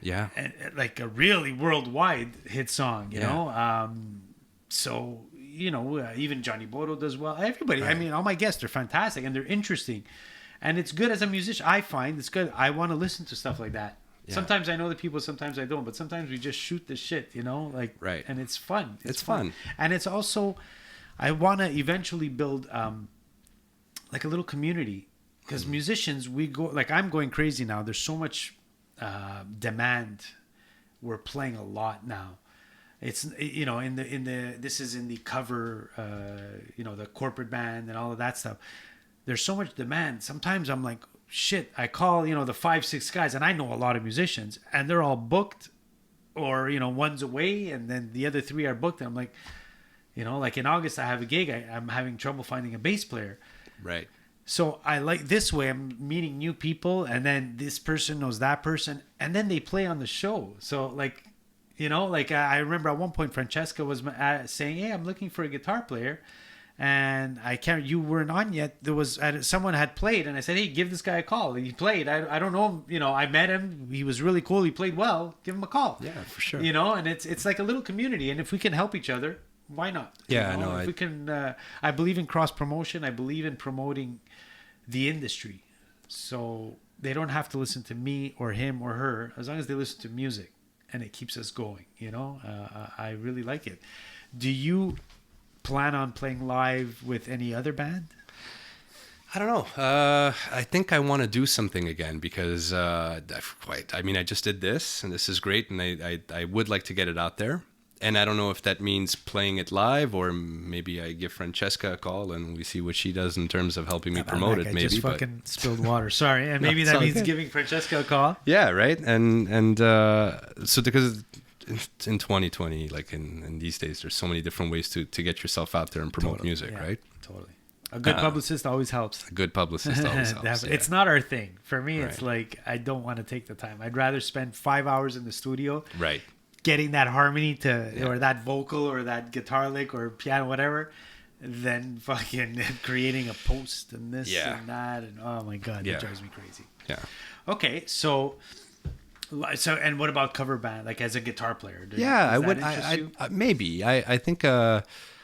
Yeah. And like a really worldwide hit song, you Yeah. know. So you know, even Johnny Bodo does well. Everybody, I mean, all my guests are fantastic and they're interesting, and it's good as a musician. I find it's good. I want to listen to stuff like that. Yeah. Sometimes I know the people, sometimes I don't, but sometimes we just shoot the shit, you know, like Right. and it's fun. It's fun. and it's also, I want to eventually build like a little community because musicians, we go like I'm going crazy now. There's so much demand. We're playing a lot now. It's, you know, in the this is in the cover, you know, the corporate band and all of that stuff. There's so much demand. Sometimes I'm like, shit, I call, you know, the 5-6 guys, and I know a lot of musicians, and they're all booked, or, you know, one's away, and then the other 3 are booked. And I'm like, you know, like in August I have a gig. I'm having trouble finding a bass player. Right. So I like this way. I'm meeting new people, and then this person knows that person, and then they play on the show. So like, you know, like I remember at one point Francesca was saying, "Hey, I'm looking for a guitar player," and I can't. You weren't on yet. There was someone had played, and I said, "Hey, give this guy a call." And he played. I don't know him. You know, I met him. He was really cool. He played well. Give him a call. Yeah, for sure. You know, and it's like a little community, and if we can help each other, why not? Yeah, you know? no, If we can, I believe in cross promotion. I believe in promoting the industry, so they don't have to listen to me or him or her as long as they listen to music, and it keeps us going. You know, I really like it. Do you plan on playing live with any other band? I don't know. I think I want to do something again because I just did this, and this is great, and I would like to get it out there. And I don't know if that means playing it live, or maybe I give Francesca a call and we see what she does in terms of helping me promote it. I Maybe, just fucking spilled water. Sorry, and maybe it's that all means good. giving Francesca a call. Yeah, right. And so because in 2020, like in these days, there's so many different ways to get yourself out there and promote music, Yeah, right? Totally. A good publicist always helps. A good publicist always helps. Yeah. It's not our thing. For me, it's Right. like I don't want to take the time. I'd rather spend 5 hours in the studio Right. getting that harmony or that vocal or that guitar lick or piano, whatever, than fucking creating a post and this Yeah. and that. And oh my God, Yeah. that drives me crazy. Yeah. Okay, so and what about cover band? Like as a guitar player? Yeah, does I that would. interest you? I maybe. I think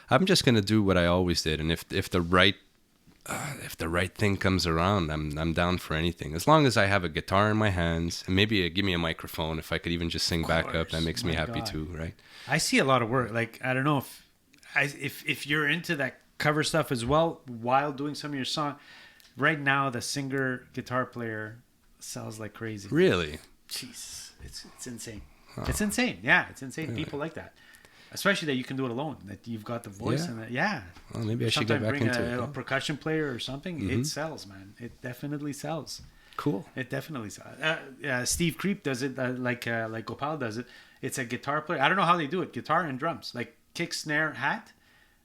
I'm just gonna do what I always did, and if the right thing comes around, I'm down for anything. As long as I have a guitar in my hands, and maybe give me a microphone. If I could even just sing back up, that course. makes me My happy God. too, right? I see a lot of work. Like I don't know if you're into that cover stuff as well while doing some of your song. Right now, the singer guitar player sells like crazy. Really? Jeez, it's insane. It's insane. Yeah, it's insane. People like that, especially that you can do it alone. That you've got the voice Yeah. and that. Yeah. Well, maybe I should get Sometimes back bring into a it. Huh? percussion player or something. It sells, man. It definitely sells. Cool. It definitely sells. Steve Creep does it like Gopal does it. It's a guitar player. I don't know how they do it. Guitar and drums, like kick, snare, hat,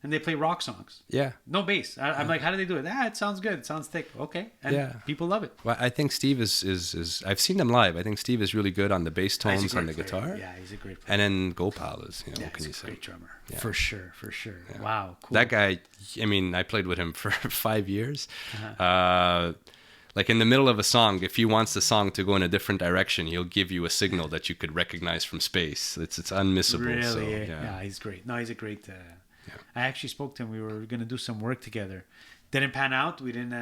and they play rock songs. Yeah. No bass. I'm like, how do they do it? It sounds good. It sounds thick. Okay. And Yeah. people love it. Well, I think Steve is. I've seen him live. I think Steve is really good on the bass He's a tones on the great guitar. player. Yeah, he's a great player. And then Gopal is, Yeah, what can you he's a say? great drummer. Yeah. For sure. Wow. Cool. That guy, I mean, I played with him for 5 years. Uh-huh. Like in the middle of a song, if he wants the song to go in a different direction, he'll give you a signal that you could recognize from space. It's unmissable. Really? So, Yeah, he's great. No, he's a great. I actually spoke to him. We were going to do some work together. Didn't pan out. We didn't.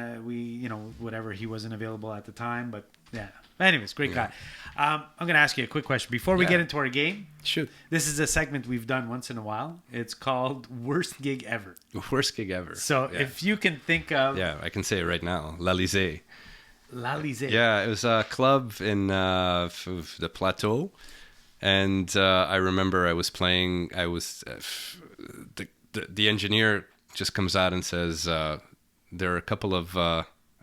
Whatever. He wasn't available at the time. But yeah. Anyways, great guy. I'm going to ask you a quick question before we Yeah. get into our game. Shoot. This is a segment we've done once in a while. It's called Worst Gig Ever. Worst gig ever. So yeah. if you can think of Yeah, I can say it right now. L'Alizé. L'Alizé. Yeah, it was a club in the Plateau. And I remember I was playing. The engineer just comes out and says, there are a couple of.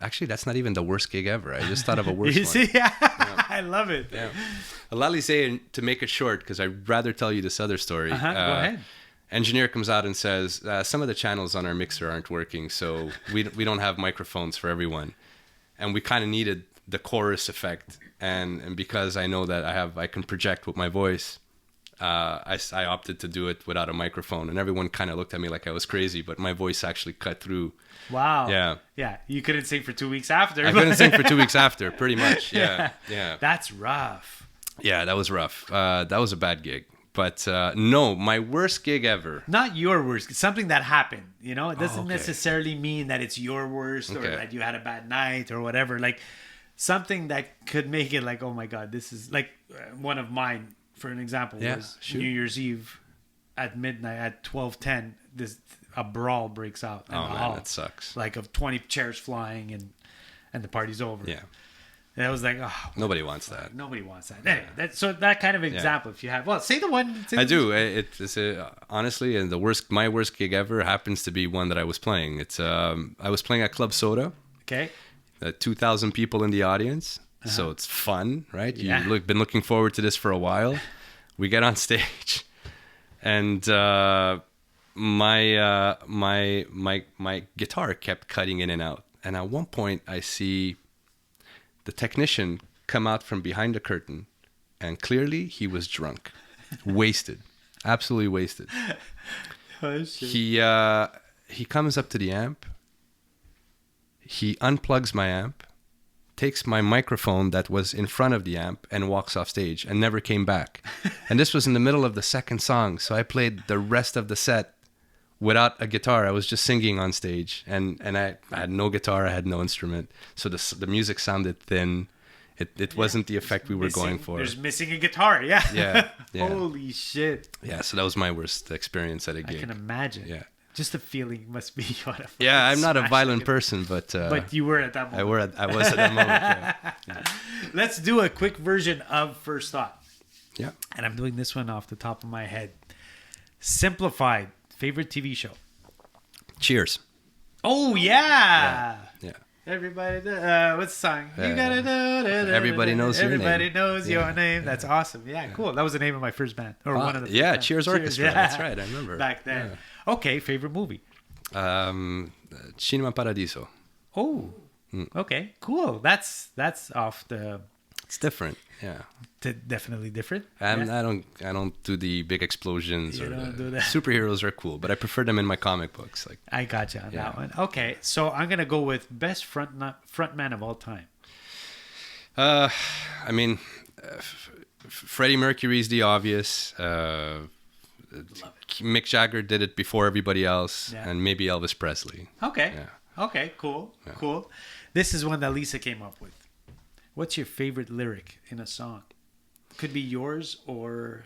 Actually, that's not even the worst gig ever. I just thought of a worse You one. see? Yeah. I love it. Yeah. L'Elysée, to make it short, because I'd rather tell you this other story. Go ahead. Engineer comes out and says, some of the channels on our mixer aren't working, so we don't have microphones for everyone. And we kind of needed the chorus effect. And because I know that I can project with my voice, I opted to do it without a microphone. And everyone kind of looked at me like I was crazy, but my voice actually cut through. Wow. Yeah. Yeah. You couldn't sing for 2 weeks after. I couldn't sing for 2 weeks after, pretty much. Yeah. Yeah. That's rough. Yeah, that was rough. That was a bad gig. But no, my worst gig ever. Not your worst. Something that happened. You know, it doesn't okay. necessarily mean that it's your worst or Okay. that you had a bad night or whatever. Like something that could make it like, oh my God, this is like one of mine, for an example, Yeah, was shoot. New Year's Eve at midnight at 12:10. A brawl breaks out in Oh, the man, hall. that sucks. Like of 20 chairs flying and the party's over. Yeah. And I was like, oh, Nobody wants that. nobody wants that. Anyway, so that kind of example, if you have, well, say the one. I do. It's honestly, and my worst gig ever happens to be one that I was playing. It's I was playing at Club Soda. Okay. 2,000 people in the audience, so it's fun, right? Yeah. You've been looking forward to this for a while. We get on stage, and my guitar kept cutting in and out. And at one point, I see the technician come out from behind the curtain, and clearly he was drunk, wasted, absolutely wasted. Oh, shit. He comes up to the amp. He unplugs my amp, takes my microphone that was in front of the amp, and walks off stage and never came back. And this was in the middle of the second song, so I played the rest of the set without a guitar. I was just singing on stage, and I had no guitar, I had no instrument, so the music sounded thin. It wasn't the effect we were going for. There's missing a guitar, yeah. Yeah. Holy shit. Yeah, so that was my worst experience at a I gig. can imagine. Yeah. Just the feeling must be what a Yeah, I'm not a smash violent it. person, but But you were at that moment. I was at that moment. Yeah. Let's do a quick version of First Thought. Yeah. And I'm doing this one off the top of my head. Simplified. Favorite TV show? Cheers. Oh, yeah. Yeah. Everybody, what's the song? You gotta know. Everybody knows your name. Everybody knows Yeah. your name. That's awesome. Yeah, cool. That was the name of my first band, or one of the. Yeah, first bands. Cheers Orchestra. That's right. I remember. Back then. Okay, favorite movie. Cinema Paradiso. Oh, okay, cool. That's off the. It's different. Yeah. Definitely different. I Yeah. don't do the big explosions You or don't do that. superheroes are cool, but I prefer them in my comic books. Like, I got you on Yeah. that one. Okay, so I'm gonna go with best frontman of all time. I mean, Freddie Mercury's the obvious. Mick Jagger did it before everybody else, Yeah. and maybe Elvis Presley. Okay. Yeah. Okay. Cool. Cool. This is one that Lisa came up with. What's your favorite lyric in a song? Could be yours or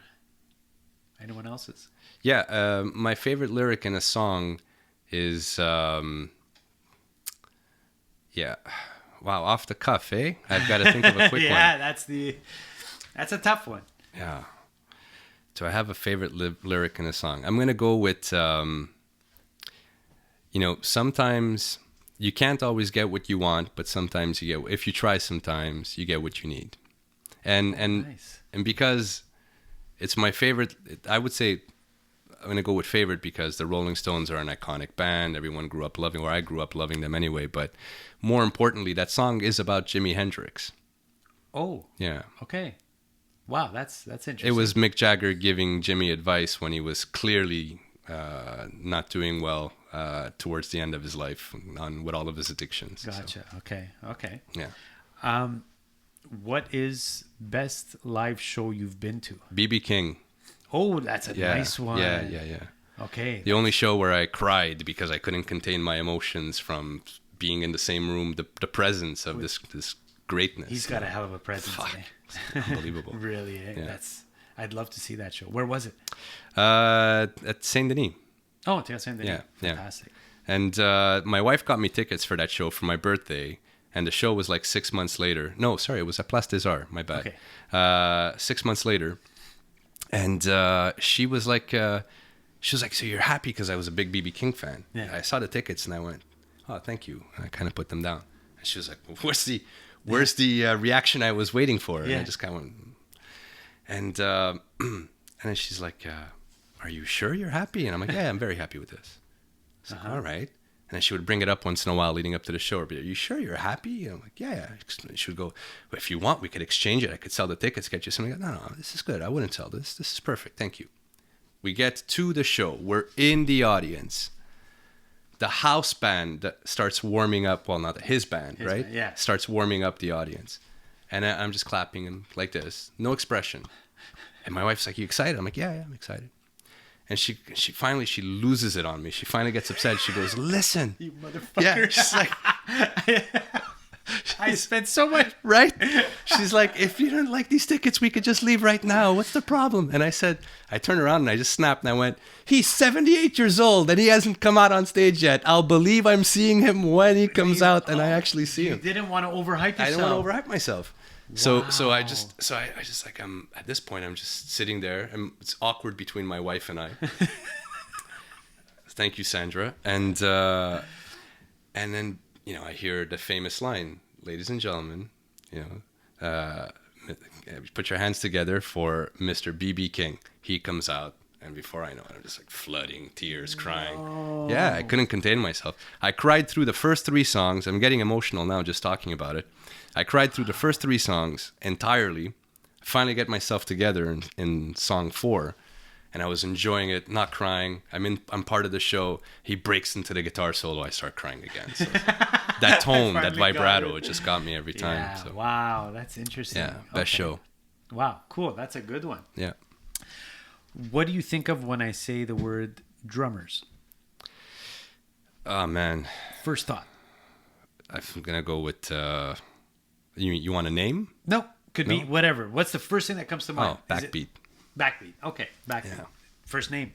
anyone else's. Yeah, my favorite lyric in a song is, yeah, wow, off the cuff, eh? I've got to think of a quick Yeah, one. that's a tough one. Yeah. Do I have a favorite lyric in a song? I'm going to go with, sometimes you can't always get what you want, but sometimes you get, if you try sometimes, you get what you need. And Nice. and because it's my favorite, I would say I'm going to go with favorite because the Rolling Stones are an iconic band. Everyone grew up loving, or I grew up loving them anyway. But more importantly, that song is about Jimi Hendrix. Oh, Yeah. okay. Wow, that's interesting. It was Mick Jagger giving Jimmy advice when he was clearly not doing well towards the end of his life with all of his addictions. So, Gotcha. Okay. yeah. What is best live show you've been to? B.B. King. Oh, that's a Yeah. nice one. Yeah. Okay. The only show where I cried because I couldn't contain my emotions from being in the same room, the presence of this greatness. He's got a hell of a presence. Fuck. Eh? Unbelievable. Really, eh? Yeah. I'd love to see that show. Where was it? At Saint Denis. Oh, Théâtre Denis. Yeah. Fantastic. And my wife got me tickets for that show for my birthday. And the show was like 6 months later. No, sorry, it was at Place des Arts. My bad. Okay. 6 months later. And she was like, so you're happy because I was a big BB King fan. Yeah. I saw the tickets and I went, oh, thank you. And I kind of put them down. And she was like, well, where's the reaction I was waiting for? And Yeah. I just kind of went, and then she's like, are you sure you're happy? And I'm like, yeah, I'm very happy with this. I was like, all right. And then she would bring it up once in a while leading up to the show. Or be, are you sure you're happy? And I'm like, yeah. She would go, well, if you want, we could exchange it. I could sell the tickets, get you something. No, this is good. I wouldn't sell this. This is perfect. Thank you. We get to the show. We're in the audience. The house band that starts warming up. Well, not his band, right? Band, yeah. Starts warming up the audience. And I'm just clapping and like this. No expression. And my wife's like, you excited? I'm like, yeah, I'm excited. And she finally loses it on me. She finally gets upset. She goes, listen. You motherfucker. Yeah, she's like, I spent so much. right? She's like, if you don't like these tickets, we could just leave right now. What's the problem? And I said, I turned around and I just snapped and I went, he's 78 years old and he hasn't come out on stage yet. I'll believe I'm seeing him when he comes out and I actually see You him. didn't want to overhype yourself. I didn't want to overhype myself. So I Wow. just like, at this point, I'm just sitting there and it's awkward between my wife and I. Thank you, Sandra. And then, I hear the famous line, ladies and gentlemen, put your hands together for Mr. BB King. He comes out. And before I know it, I'm just like flooding, tears, crying. Yeah, I couldn't contain myself. I cried through the first 3 songs. I'm getting emotional now just talking about it. I cried through the first 3 songs entirely. Finally get myself together in song 4. And I was enjoying it, not crying. I'm part of the show. He breaks into the guitar solo. I start crying again. So that tone, that Finally got vibrato, it. it just got me every time. Yeah, So wow, that's interesting. yeah, best show. Wow, cool. That's a good one. Yeah. What do you think of when I say the word drummers? Oh man, First thought. I'm gonna go with. You want a name? No, could be No? whatever. What's the first thing that comes to mind? Oh, Is it- backbeat. Backbeat. Okay, backbeat. Yeah. First name.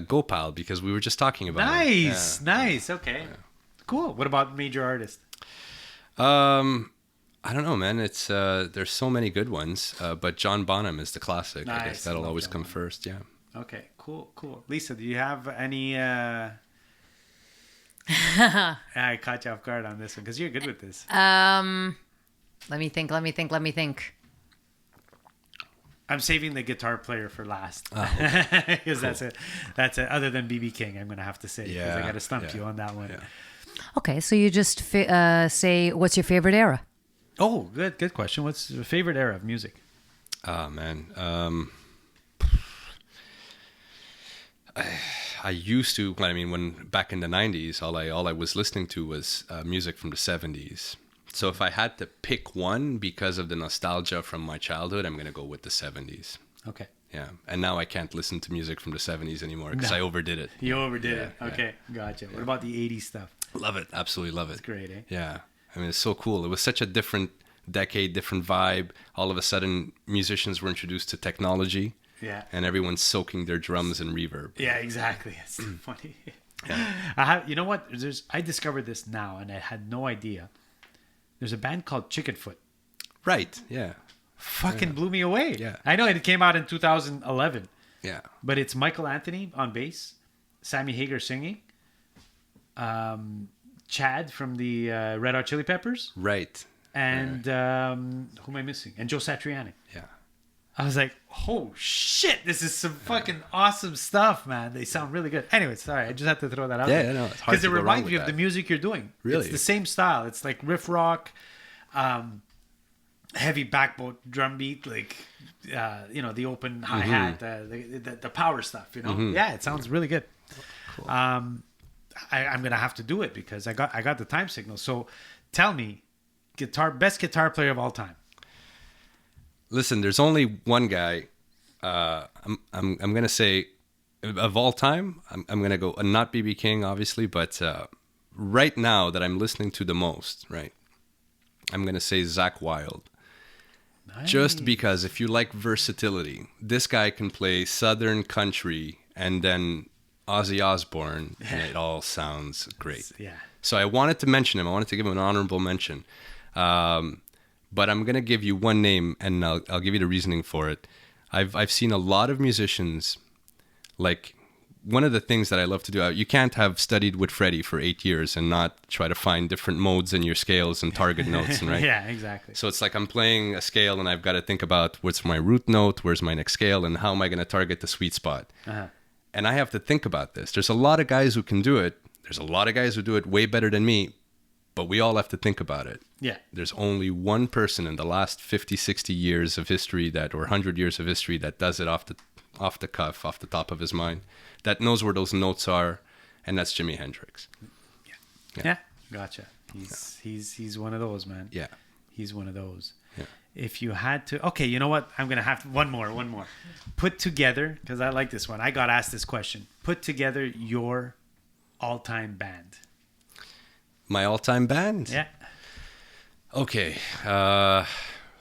Gopal, because we were just talking about Nice, him. nice. Okay, cool. What about major artist? I don't know, man. It's there's so many good ones, but John Bonham is the classic. I Nice. guess that'll I love always John come Bonham. first. Yeah. Okay, cool. Lisa, do you have any? I caught you off guard on this one because you're good with this. Let me think. I'm saving the guitar player for last Oh, because that's it. That's it. Other than BB King, I'm gonna have to say because I Yeah, got to stump yeah, you on that one. yeah. Okay, so you just say, what's your favorite era? Oh, good question. What's your favorite era of music? Oh man. I used to. I mean, when back in the '90s, all I was listening to was music from the '70s. So if I had to pick one because of the nostalgia from my childhood, I'm gonna go with the '70s. Okay, Yeah, and now I can't listen to music from the '70s anymore because I overdid it. you overdid it. Yeah, Okay, gotcha. What about the '80s stuff? Love it, absolutely love it. Great, eh? Yeah, I mean it's so cool. It was such a different decade, different vibe. All of a sudden, musicians were introduced to technology, Yeah. and everyone's soaking their drums and reverb. Yeah, exactly. It's funny. I have. You know what? I discovered this now, and I had no idea. There's a band called Chickenfoot. Right? Yeah, Fucking blew me away. Yeah. I know it came out in 2011, yeah. but it's Michael Anthony on bass, Sammy Hagar singing, Chad from the Red Hot Chili Peppers, Right. and who am I missing? And Joe Satriani. Yeah. I was like, oh shit, this is some fucking awesome stuff, man. They sound really good. Anyway, sorry, I just had to throw that out Yeah, there. no, it's hard Because to it go wrong reminds with me of that. the music you're doing. Really? It's the same style. It's like riff rock, heavy backbone drum beat, like, the open hi-hat, the power stuff, Yeah, it sounds really good. Cool. I'm going to have to do it because I got the time signal. So tell me, best guitar player of all time. Listen, there's only one guy. I'm gonna say of all time. I'm gonna go not BB King, obviously, but right now that I'm listening to the most, right? I'm gonna say Zakk Wylde. Just because if you like versatility, this guy can play Southern country and then Ozzy Osbourne, and it all sounds great. Yeah. So I wanted to mention him. I wanted to give him an honorable mention. But I'm going to give you one name, and I'll give you the reasoning for it. I've seen a lot of musicians, like one of the things that I love to do, you can't have studied with Freddie for 8 years and not try to find different modes in your scales and target notes, right? Yeah, exactly. So it's like I'm playing a scale and I've got to think about what's my root note, where's my next scale, and how am I going to target the sweet spot. Uh-huh. And I have to think about this. There's a lot of guys who can do it. There's a lot of guys who do it way better than me, but we all have to think about it. Yeah. There's only one person in the last 50, 60 years of history or 100 years of history that does it off the cuff, off the top of his mind, that knows where those notes are, and that's Jimi Hendrix. Yeah. Gotcha. He's one of those, man. Yeah. He's one of those. Yeah. If you had to, okay, you know what? I'm going to have one more. Put together, because I like this one. I got asked this question. Put together your all-time band. My all-time band? Yeah. Okay.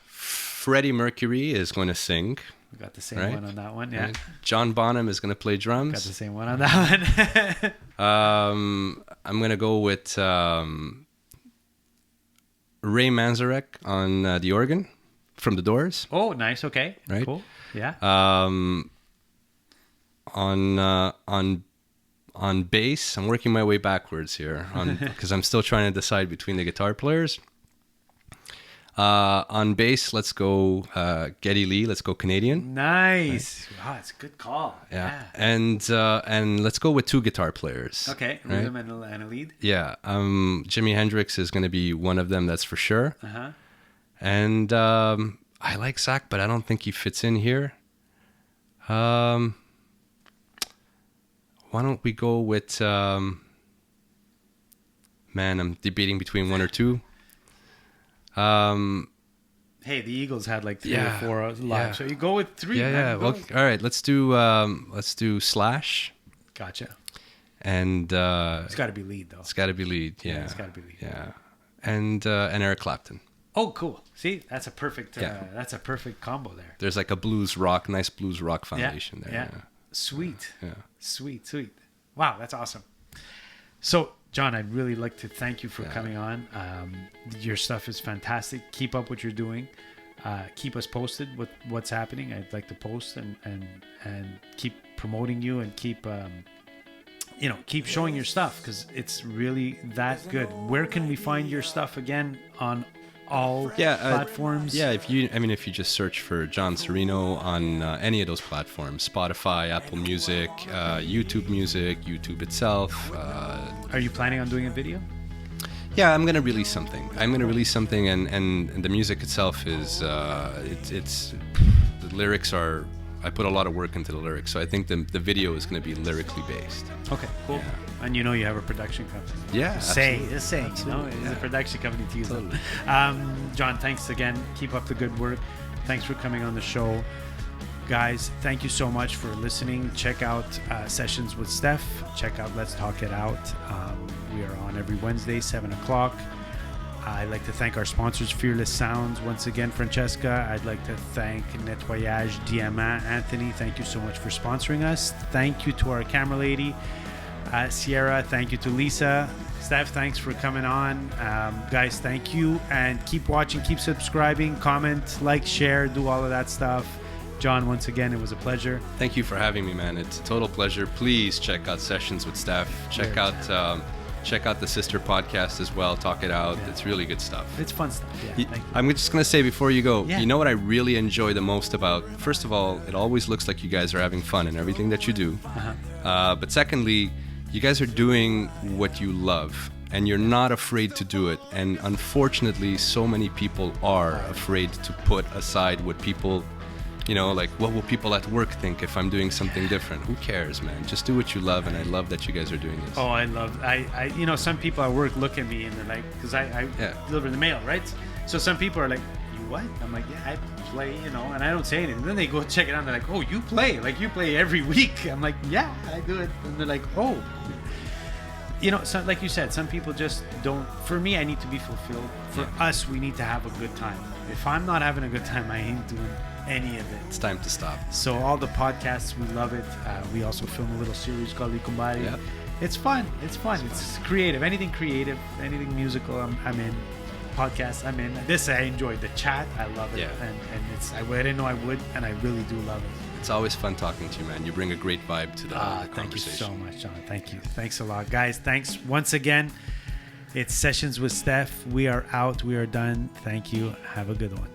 Freddie Mercury is going to sing. We got the same Right. one on that one. Yeah. Right? John Bonham is going to play Got the drums. same one on that one. I'm going to go with Ray Manzarek on the organ from The Doors. Oh, nice. Okay. Right. Cool. Yeah. On bass, I'm working my way backwards here because I'm still trying to decide between the guitar players. On bass, let's go Geddy Lee. Let's go Canadian. Nice. Wow, it's a good call. Yeah. And let's go with two guitar players. Okay. Right? Rhythm and a lead. Yeah. Jimi Hendrix is going to be one of them. That's for sure. Uh-huh. And I like Zach, but I don't think he fits in here. Why don't we go with... man, I'm debating between one or two. Hey, the Eagles had like 3 or 4 live, yeah. so you go with 3. Yeah, man. yeah. Go. Well, all right, let's do Slash. Gotcha. And It's got to be lead though. it's got to be lead. Yeah, it's gotta be lead. Yeah, and Eric Clapton. Oh, cool. See, that's a perfect. Yeah. That's a perfect combo there. There's like a nice blues rock foundation there. Yeah. Sweet. Yeah. Sweet. Wow, that's awesome. So, John, I'd really like to thank you for coming on. Your stuff is fantastic. Keep up what you're doing. Keep us posted with what's happening. I'd like to post and keep promoting you and keep keep showing your stuff because it's really that good. Where can we find your stuff again on all platforms? If you just search for John Serino on any of those platforms, Spotify, Apple Music, YouTube Music, YouTube itself. Are you planning on doing a video? Yeah, I'm gonna release something. And the music itself is it's the lyrics are. I put a lot of work into the lyrics, so I think the video is going to be lyrically based. Okay, cool. Yeah. And you have a production company. Yeah, Just absolutely. saying, it's a production company to use. Totally. John, thanks again. Keep up the good work. Thanks for coming on the show. Guys, thank you so much for listening. Check out Sessions with Stef. Check out Let's Talk It Out. We are on every Wednesday, 7 o'clock. I'd like to thank our sponsors, Fearless Sounds. Once again, Francesca. I'd like to thank Nettoyage Diamant. Anthony, thank you so much for sponsoring us. Thank you to our camera lady, Sierra. Thank you to Lisa. Steph, thanks for coming on. Guys, thank you. And keep watching, keep subscribing, comment, like, share, do all of that stuff. John, once again, it was a pleasure. Thank you for having me, man. It's a total pleasure. Please check out Sessions with Stef. Check out the sister podcast as well. Talk It Out. Yeah. It's really good stuff. It's fun stuff. Yeah, thank you. I'm just going to say before you go, Yeah. You know what I really enjoy the most about, first of all, it always looks like you guys are having fun in everything that you do. But secondly, you guys are doing what you love and you're not afraid to do it. And unfortunately, so many people are afraid to put aside what people... like, what will people at work think if I'm doing something different? Who cares, man? Just do what you love, and I love that you guys are doing this. Oh, I some people at work look at me and they're like, because I deliver the mail, right? So some people are like, you what? I'm like, yeah, I play, and I don't say anything. Then they go check it out and they're like, oh, you play every week. I'm like, yeah, I do it. And they're like, oh. So like you said, some people just don't. For me, I need to be fulfilled. For us, we need to have a good time. If I'm not having a good time, I ain't doing any of it. It's time to stop. So all the podcasts, we love it. We also film a little series called Likumbari. Yep. It's fun. It's creative. Anything musical, I'm in. podcast. I mean, this I enjoyed the chat. I love it, Yeah. and I didn't know I would, and I really do love it. It's always fun talking to you, man. You bring a great vibe to the Thank you conversation. so much, John. Thank you. Thanks a lot, guys. Thanks once again. It's Sessions with Stef. We are out. We are done. Thank you. Have a good one.